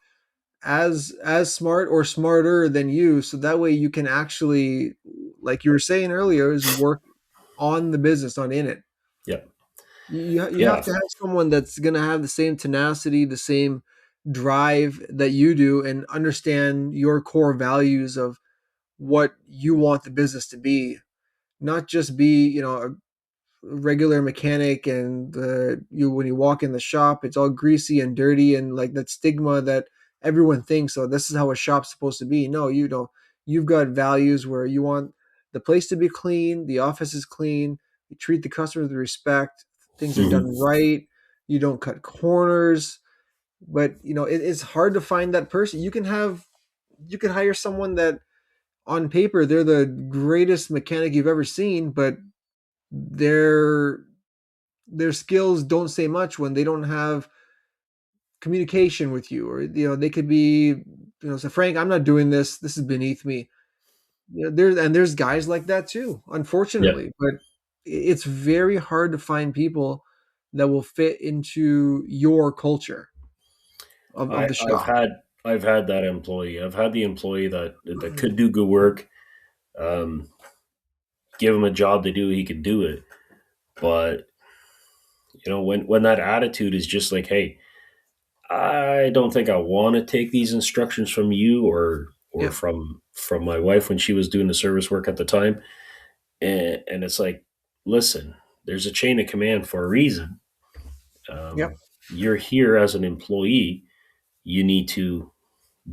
as smart or smarter than you, so that way you can actually, like you were saying earlier, is work on the business, not in it. yeah, You have yeah. to have someone that's gonna have the same tenacity, the same drive that you do, and understand your core values of what you want the business to be, not just be, a regular mechanic and you when you walk in the shop it's all greasy and dirty and like that stigma that everyone thinks, oh, this is how a shop's supposed to be. No, you don't. You've got values where you want the place to be clean, the office is clean, you treat the customer with respect, things are done Hmm. right, you don't cut corners. But it's hard to find that person. You can hire someone that on paper they're the greatest mechanic you've ever seen, but their their skills don't say much when they don't have communication with you, or they could be, so Frank, I'm not doing this, this is beneath me. There's guys like that too, Yeah, unfortunately, but it's very hard to find people that will fit into your culture of I, the I've shop. had I've had that employee. I've had the employee that could do good work. Um, Give him a job to do, he could do it. But when that attitude is just like, hey, I don't think I want to take these instructions from you or Yep, from my wife when she was doing the service work at the time. And it's like, listen, there's a chain of command for a reason. yep, You're here as an employee. You need to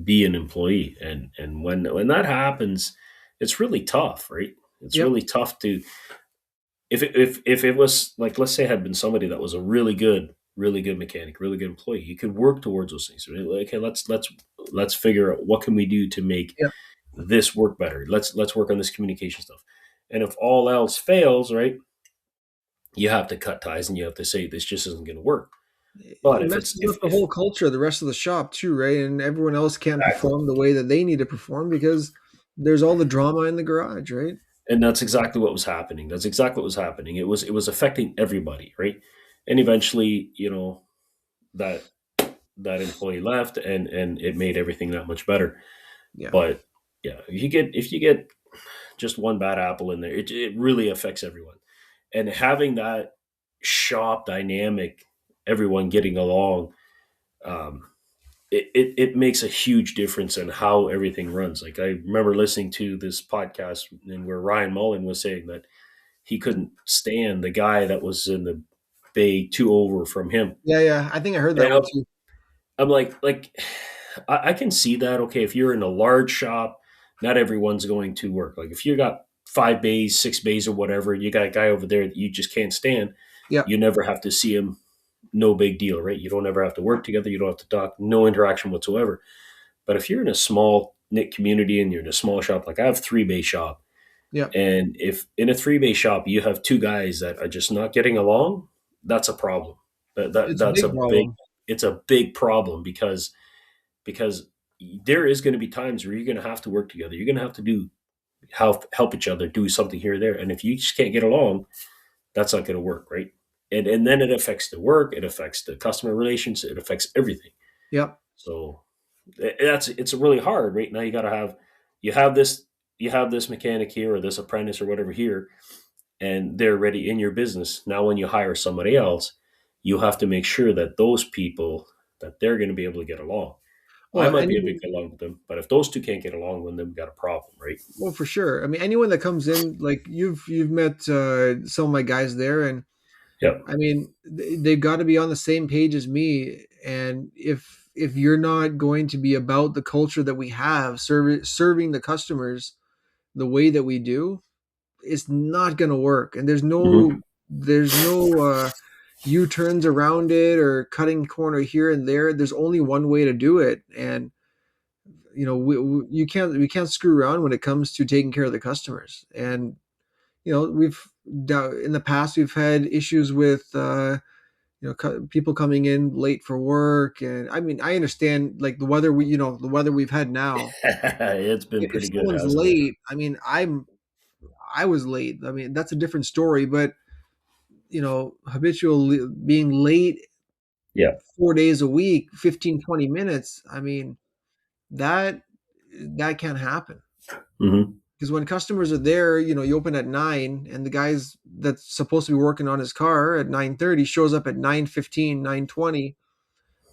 be an employee, and when that happens, it's really tough, right? It's yep, really tough to if it was like, let's say, it had been somebody that was a really good mechanic, really good employee, you could work towards those things. Right? Like, okay, let's figure out what can we do to make yep. this work better. Let's work on this communication stuff. And if all else fails, right, you have to cut ties and you have to say this just isn't going to work. But It if it's messes up the whole culture of the rest of the shop too, right? And everyone else can't exactly, perform the way that they need to perform because there's all the drama in the garage, right? and that's exactly what was happening. That's exactly what was happening. It was affecting everybody, right? And eventually, that that employee left, and it made everything that much better. Yeah, But yeah, if you get just one bad apple in there, it really affects everyone. And having that shop dynamic, everyone getting along, um, it makes a huge difference in how everything runs. Like, I remember listening to this podcast and where Ryan Mullen was saying that he couldn't stand the guy that was in the bay two over from him. yeah, yeah. I think I heard that And one too. I'm like, I can see that. Okay, if you're in a large shop, not everyone's going to work. Like, if you got 5 bays, 6 bays, or whatever, you got a guy over there that you just can't stand. Yeah, You never have to see him. No big deal, right? You don't ever have to work together. You don't have to talk. No interaction whatsoever. But if you're in a small knit community and you're in a small shop, like I have 3 bay shop, yeah. and if in a 3 bay shop you have two guys that are just not getting along, that's a problem. It's a That's a big big problem. it's a big problem because there is going to be times where you're going to have to work together. You're going to have to do help each other do something here or there. And if you just can't get along, that's not going to work, right? And then it affects the work, it affects the customer relations, it affects everything. Yep. So it's really hard, right? Now you have this you have this mechanic here or this apprentice or whatever here, and they're already in your business. Now when you hire somebody else, you have to make sure that those people that they're going to be able to get along. I Well, might be able to anyone, get along with them, but if those two can't get along, then we've got a problem, right? well, for sure. I mean, anyone that comes in, like you've met some of my guys there, and Yep. I mean, they've got to be on the same page as me. And if you're not going to be about the culture that we have, serving the customers the way that we do, it's not going to work. And Hmm. there's no U-turns around it or cutting corner here and there. There's only one way to do it, and you can't we can't screw around when it comes to taking care of the customers. And we've in the past we've had issues with people coming in late for work. And I mean, I understand, like, the weather we've had now. It's been If pretty good, someone's hasn't it? late, I mean, I was late. I mean, that's a different story. But habitual being late Yeah. 4 days a week, 15, 20 minutes, I mean, that that can't happen. Hmm. Because when customers are there, you open at 9, and the guy's that's supposed to be working on his car at 9:30 shows up at 9:15, 9:20,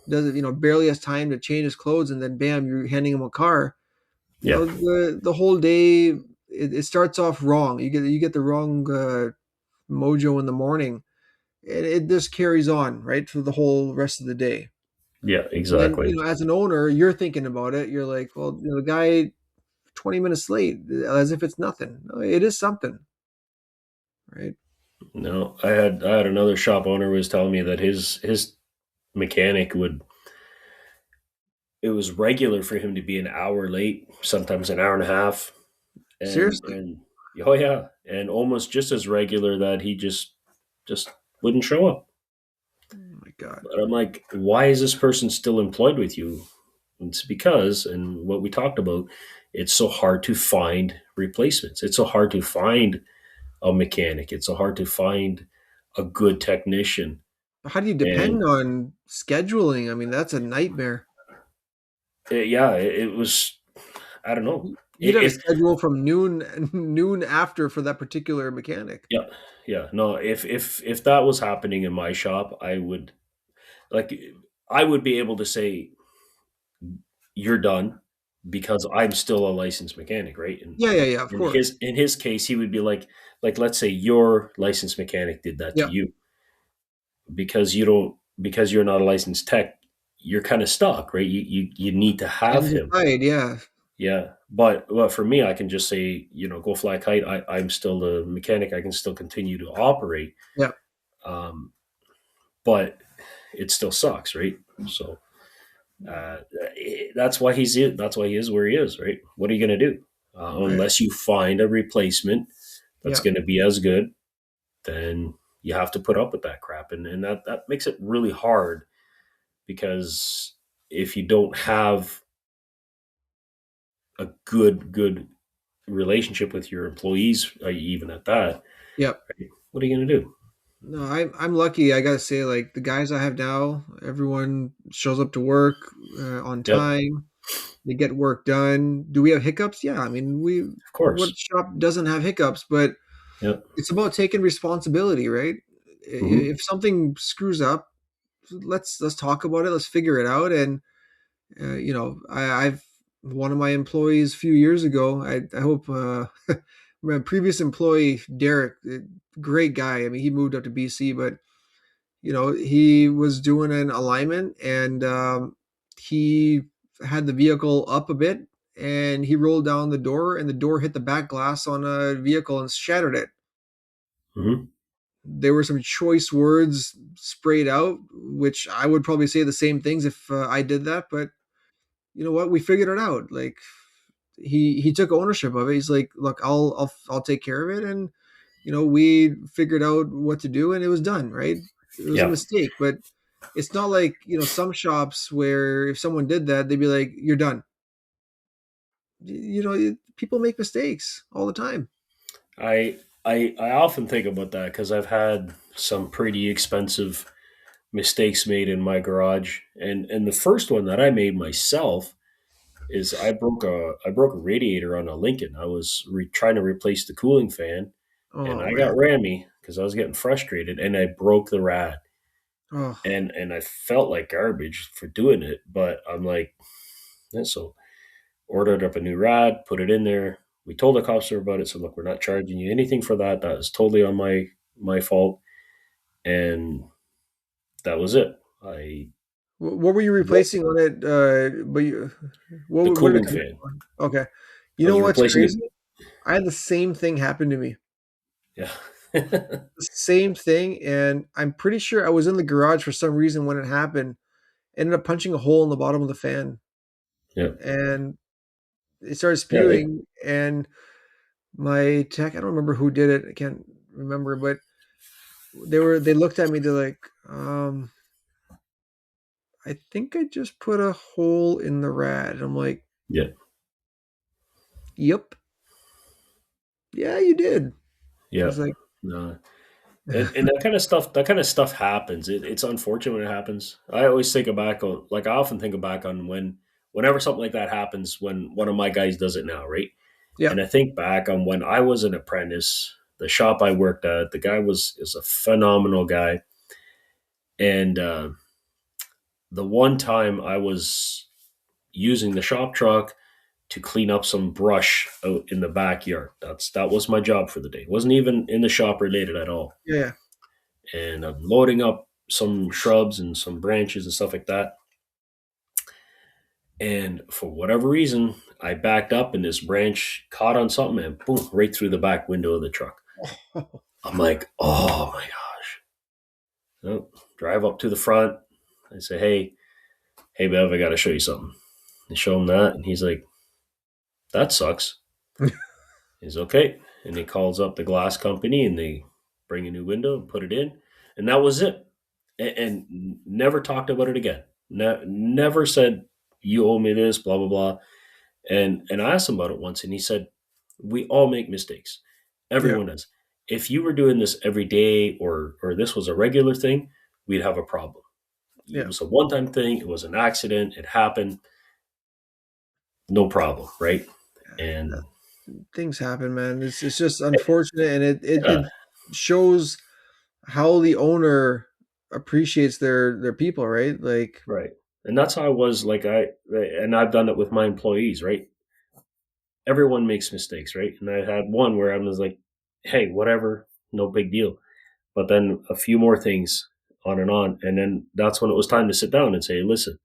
does it, barely has time to change his clothes, and then bam, you're handing him a car. Yeah. The whole day, it starts off wrong. You get the wrong mojo in the morning, and it just carries on right for the whole rest of the day. Yeah. And then, Exactly. as an owner, you're thinking about it. You're like, well, the guy 20 minutes late, as if it's nothing. No, it is something, right? No, I had another shop owner who was telling me that his mechanic would it was regular for him to be an hour late, sometimes an hour and a half, Seriously. and oh yeah, and almost just as regular that he just wouldn't show up. Oh my God. But I'm like, why is this person still employed with you? It's because, and what we talked about, it's so hard to find replacements. It's so hard to find a mechanic. It's so hard to find a good technician. How do you And depend on scheduling? I mean, that's a nightmare. yeah, it was, I don't know. You'd have a If schedule from noon after for that particular mechanic. Yeah, yeah, no, if that was happening in my shop, I would like. I would be able to say you're done because I'm still a licensed mechanic, right? And Yeah, yeah, yeah, of course. in his case, he would be like let's say your licensed mechanic did that to Yeah, you because you don't because you're not a licensed tech, you're kind of stuck, right? You need to have hands him. aside, yeah, Yeah. But for me, I can just say, go fly a kite. I'm still the mechanic. I can still continue to operate. yeah, Um, but it still sucks, right? So that's why he is where he is, right? What are you going to do? right, Unless you find a replacement that's yeah, going to be as good, then you have to put up with that crap, and that makes it really hard because if you don't have a good relationship with your employees, even at that, yeah. right, what are you going to do? No, I'm lucky. I gotta say, like the guys I have now, everyone shows up to work on Yep, time. They get work done. Do we have hiccups? Yeah, I mean, of what course. shop doesn't have hiccups? But Yep. it's about taking responsibility, right? Hmm. If something screws up, let's talk about it. Let's figure it out. And I've one of my employees a few years ago. I hope my previous employee Derek, great guy. I mean, he moved up to BC, but he was doing an alignment and he had the vehicle up a bit and he rolled down the door and the door hit the back glass on a vehicle and shattered it. Hmm. There were some choice words sprayed out, which I would probably say the same things if I did that. But you know what? We figured it out. Like he took ownership of it. He's like, look, I'll take care of it, and we figured out what to do, and it was done. Right? It was a Yeah. mistake, but it's not like some shops where if someone did that, they'd be like, you're done. People make mistakes all the time. I often think about that because I've had some pretty expensive mistakes made in my garage, and the first one that I made myself is I broke a radiator on a Lincoln. I was trying to replace the cooling fan, and Oh I got man. rammy because I was getting frustrated, and I broke the rad, Oh, and I felt like garbage for doing it, but I'm like, so ordered up a new rad, put it in there. We told the cops about it. So look, we're not charging you anything for that. That is totally on my fault. And that was it. I what were you broke replacing on it? But the what did it cooling come in fan. for? Okay. You I know was what's replacing crazy? it. I had the same thing happen to me. Yeah. The same thing, and I'm pretty sure I was in the garage for some reason when it happened. Ended up punching a hole in the bottom of the fan, Yeah. and it started Yeah. spewing. And my tech, I don't remember who did it. I can't remember, but they looked at me. They're like, I think I just put a hole in the rad. And I'm like, Yeah. yep, yeah, you did. I Yeah. was like, No. And that kind of stuff happens. It's unfortunate when it happens. I always think back on, like, I often think back on whenever something like that happens when one of my guys does it now, right? yeah, And I think back on when I was an apprentice, the shop I worked at, the guy is a phenomenal guy. And the one time I was using the shop truck to clean up some brush out in the backyard. That was my job for the day. It wasn't even in the shop related at all. yeah, And I'm loading up some shrubs and some branches and stuff like that. And for whatever reason, I backed up and this branch caught on something and boom, right through the back window of the truck. yeah. I'm like, oh my gosh. So, drive up to the front. I say, hey, Bev, I got to show you something. I show him that, and he's like, that sucks. He's okay. And he calls up the glass company, and they bring a new window and put it in. And that was it. And never talked about it again. Never said, you owe me this, blah, blah, blah. And I asked him about it once, and he said, we all make mistakes. Yeah, Everyone does. If you were doing this every day or this was a regular thing, we'd have a problem. It yeah. was a one time thing. It was an accident. It happened. No problem, right? That, And things happen, man. It's just unfortunate, and it yeah, shows how the owner appreciates their people, right? Like, Right. And that's how I was like and I've done it with my employees, right? Everyone makes mistakes, right? And I had one where I was like, hey, whatever, no big deal. But then a few more things on and on. And then that's when it was time to sit down and say, listen,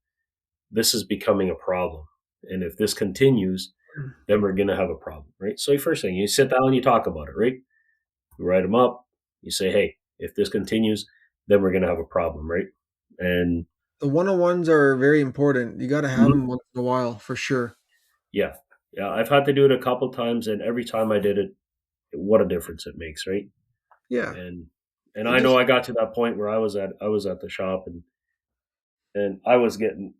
this is becoming a problem. And if this continues, then we're going to have a problem, right? So, first thing, you sit down and you talk about it, right? You write them up. You say, hey, if this continues, then we're going to have a problem, right? And the one-on-ones are very important. You got to have mhm, them once in a while for sure. yeah, yeah, I've had to do it a couple times, and every time I did it, what a difference it makes, right? Yeah, And it I know just I got to that point where I was at the shop, and I was getting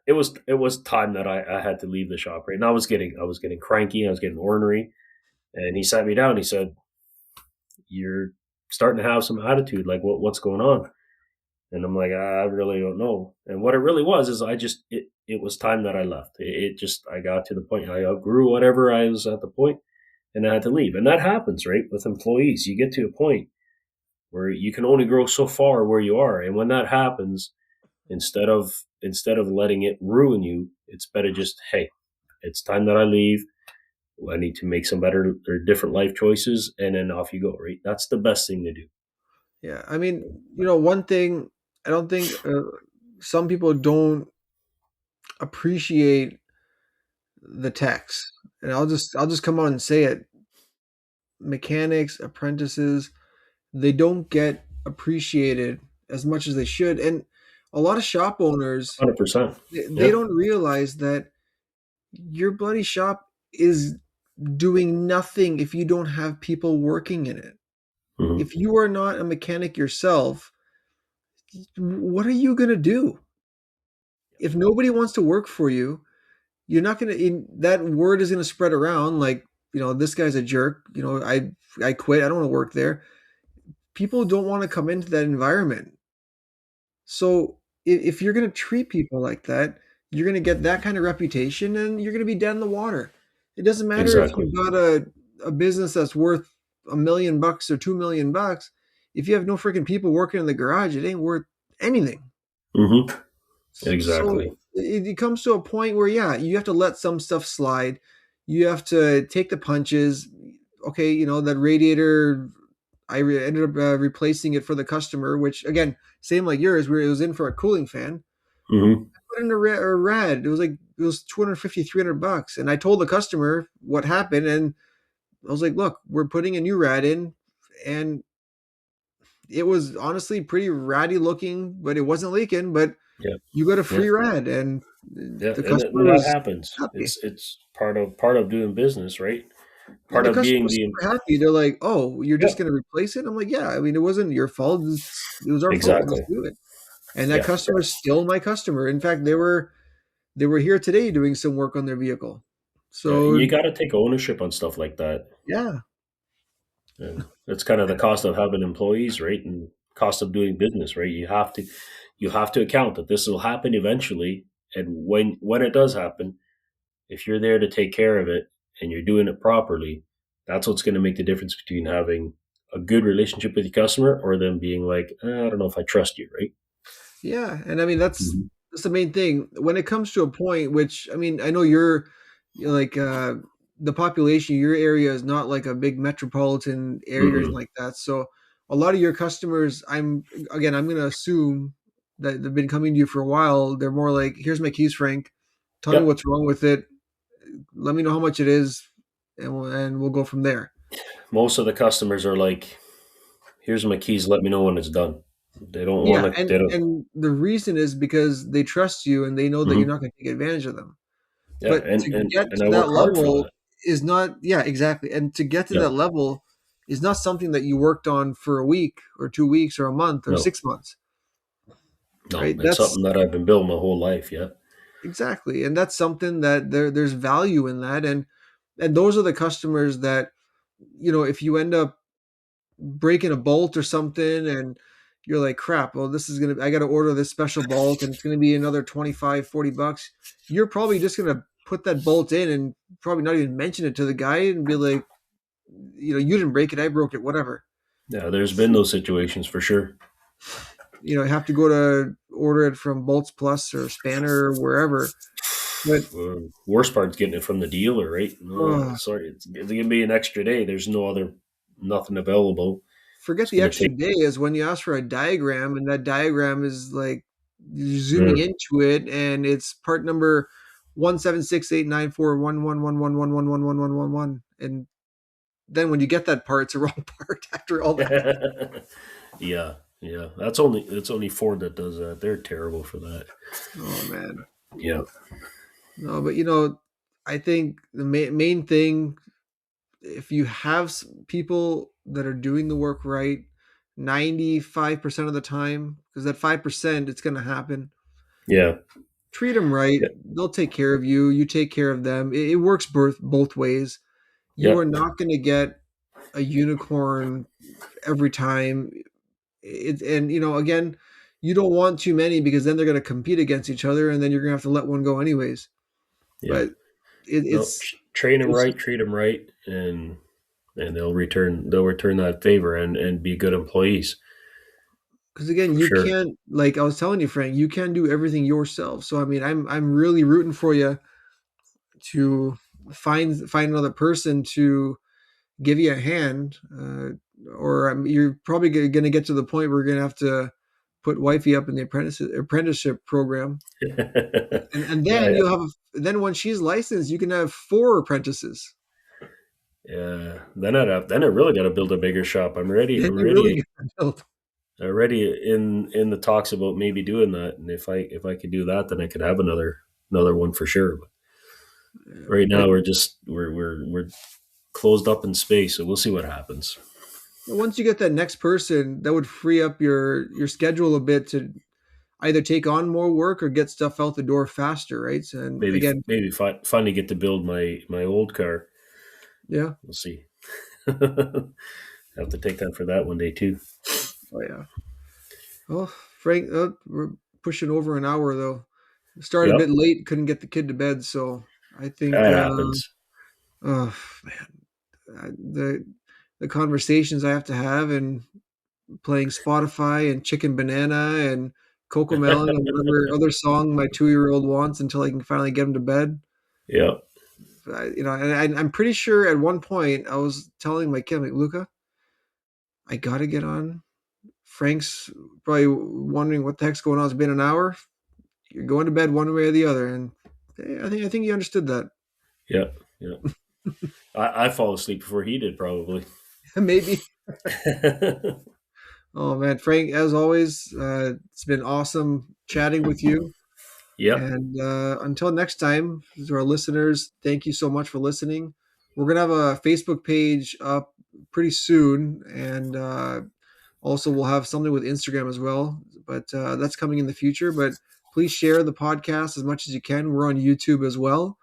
it was time that I had to leave the shop, right? And I was getting cranky, I was getting ornery, and he sat me down. He said, "You're starting to have some attitude. Like what's going on?" And I'm like, I really don't know. And what it really was is it was time that I left. It just I got to the point I outgrew whatever I was at the point, and I had to leave. And that happens, right, with employees. You get to a point where you can only grow so far where you are, and when that happens, instead of letting it ruin you, it's better just, hey, it's time that I leave. I need to make some better or different life choices, and then off you go. Right, that's the best thing to do. yeah. I mean, one thing I don't think some people don't appreciate the techs, and I'll just come on and say it. Mechanics, apprentices, they don't get appreciated as much as they should, and a lot of shop owners 100%. they Yeah. don't realize that your bloody shop is doing nothing if you don't have people working in it. Hmm. If you are not a mechanic yourself, what are you going to do? If nobody wants to work for you, you're not going to, that word is going to spread around like, this guy's a jerk. I quit. I don't want to work there. People don't want to come into that environment. So if you're going to treat people like that, you're going to get that kind of reputation and you're going to be dead in the water. It doesn't matter if Exactly. you've got a business that's worth $1 million or $2 million. If you have no freaking people working in the garage, it ain't worth anything. Hmm. So Exactly. it comes to a point where, yeah, you have to let some stuff slide. You have to take the punches. Okay, that radiator, ended up replacing it for the customer, which again, same like yours, where it was in for a cooling fan. Hmm. Put in a rad. It was 250, $300. And I told the customer what happened. And I was like, look, we're putting a new rad in. And it was honestly pretty ratty looking, but it wasn't leaking. But Yeah. you got a Yeah. free rad, and Yeah. the And customer that was happens. happy. It's part of doing business, right? Yeah, Part the of customer being was the super happy. They're like, "Oh, you're yeah. just gonna replace it?" I'm like, "Yeah, I mean, it wasn't your fault. It was our fault. Let's Exactly. do it." And that Yeah. customer is still my customer. In fact, they were here today doing some work on their vehicle. Yeah. And So, you got to take ownership on stuff like that. yeah. And that's kind of the cost of having employees, right? And cost of doing business, right? You have to account that this will happen eventually. And when it does happen, if you're there to take care of it and you're doing it properly, that's what's going to make the difference between having a good relationship with your customer or them being like, I don't know if I trust you, right? Yeah, and I mean Hmm. that's the main thing. When it comes to a point, which I mean, I know you're like the population, your area is not like a big metropolitan area or anything Hmm. like that. So a lot of your customers, I'm gonna assume that they've been coming to you for a while. They're more like, here's my keys, Frank. Tell me Yep. what's wrong with it. Let me know how much it is, and we'll go from there. Most of the customers are like, here's my keys. Let me know when it's done. They don't want Yeah, to, and they don't. and the reason is because they trust you and they know that you're Mhm. not going to take advantage of them. Yeah. But to get And to I that work hard for level that. is not, yeah, exactly, and to get to Yeah. that level is not something that you worked on for a week or 2 weeks or a month or No, 6 months, no, right? it's That's something that I've been building my whole life. Yeah. exactly, and that's something that there's value in that, and those are the customers that, if you end up breaking a bolt or something and you're like, crap, well, I got to order this special bolt and it's going to be another 25, $40. You're probably just going to put that bolt in and probably not even mention it to the guy and be like, you didn't break it, I broke it, whatever. Yeah. There's been those situations for sure. have to go to order it from Bolts Plus or Spanner or wherever. But Worst part's getting it from the dealer, right? No, uh, sorry, it's gonna be an extra day. There's nothing available. forget It's the gonna extra take. day is when you ask for a diagram, and that diagram is like you're zooming Mm. into it, and it's part number 17689411111111111, and then when you get that part, it's the wrong part after all that. Yeah, yeah. It's only Ford that does that. They're terrible for that. Oh man, Yeah, no, but I think the main thing, if you have people that are doing the work right 95% of the time, because that 5% it's going to happen, yeah, treat them right. yeah, They'll take care of you, you take care of them. It works both ways. You yeah, are not going to get a unicorn every time. And again, you don't want too many, because then they're going to compete against each other, and then you're going to have to let one go anyways. yeah. But it, No, it's train them it's right, treat them right, and they'll return that favor and be good employees because again, for you sure. can't, like I was telling you, Frank, you can't do everything yourself. So I mean, I'm really rooting for you to find another person to give you a hand, or you're probably going to get to the point where we're going to have to put wifey up in the apprenticeship program, Yeah, and then yeah, you'll have then when she's licensed, you can have four apprentices. yeah. Then I really got to build a bigger shop. I'm ready. Then I'm you really ready. get built. Already in the talks about maybe doing that, and if I could do that, then I could have another one for sure. But right But now, we're closed up in space, so we'll see what happens. once you get that next person, that would free up your schedule a bit to either take on more work or get stuff out the door faster, right? And Maybe again, maybe finally get to build my old car. yeah, We'll see. Have to take that for that one day too. oh yeah. Well, Frank, we're pushing over an hour though. Started a bit Yep, late, couldn't get the kid to bed, so I think, that happens. oh man, the conversations I have to have, and playing Spotify and Chicken Banana and Coco Melon and whatever other song my 2-year-old wants until I can finally get him to bed. Yep. I'm pretty sure at one point I was telling my kid, I'm like, Luca, I gotta get on. Frank's probably wondering what the heck's going on. It's been an hour. You're going to bed one way or the other, and I think he understood that. Yep. Yep. I fall asleep before he did probably. Maybe. Oh man, Frank, as always, it's been awesome chatting with you. Yep. And until next time, to our listeners, thank you so much for listening. We're gonna have a Facebook page up pretty soon, and also we'll have something with Instagram as well. But that's coming in the future. But please share the podcast as much as you can. We're on YouTube as well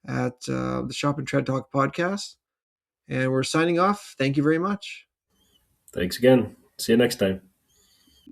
at the Shop and Tread Talk podcast. And we're signing off. Thank you very much. Thanks again. See you next time.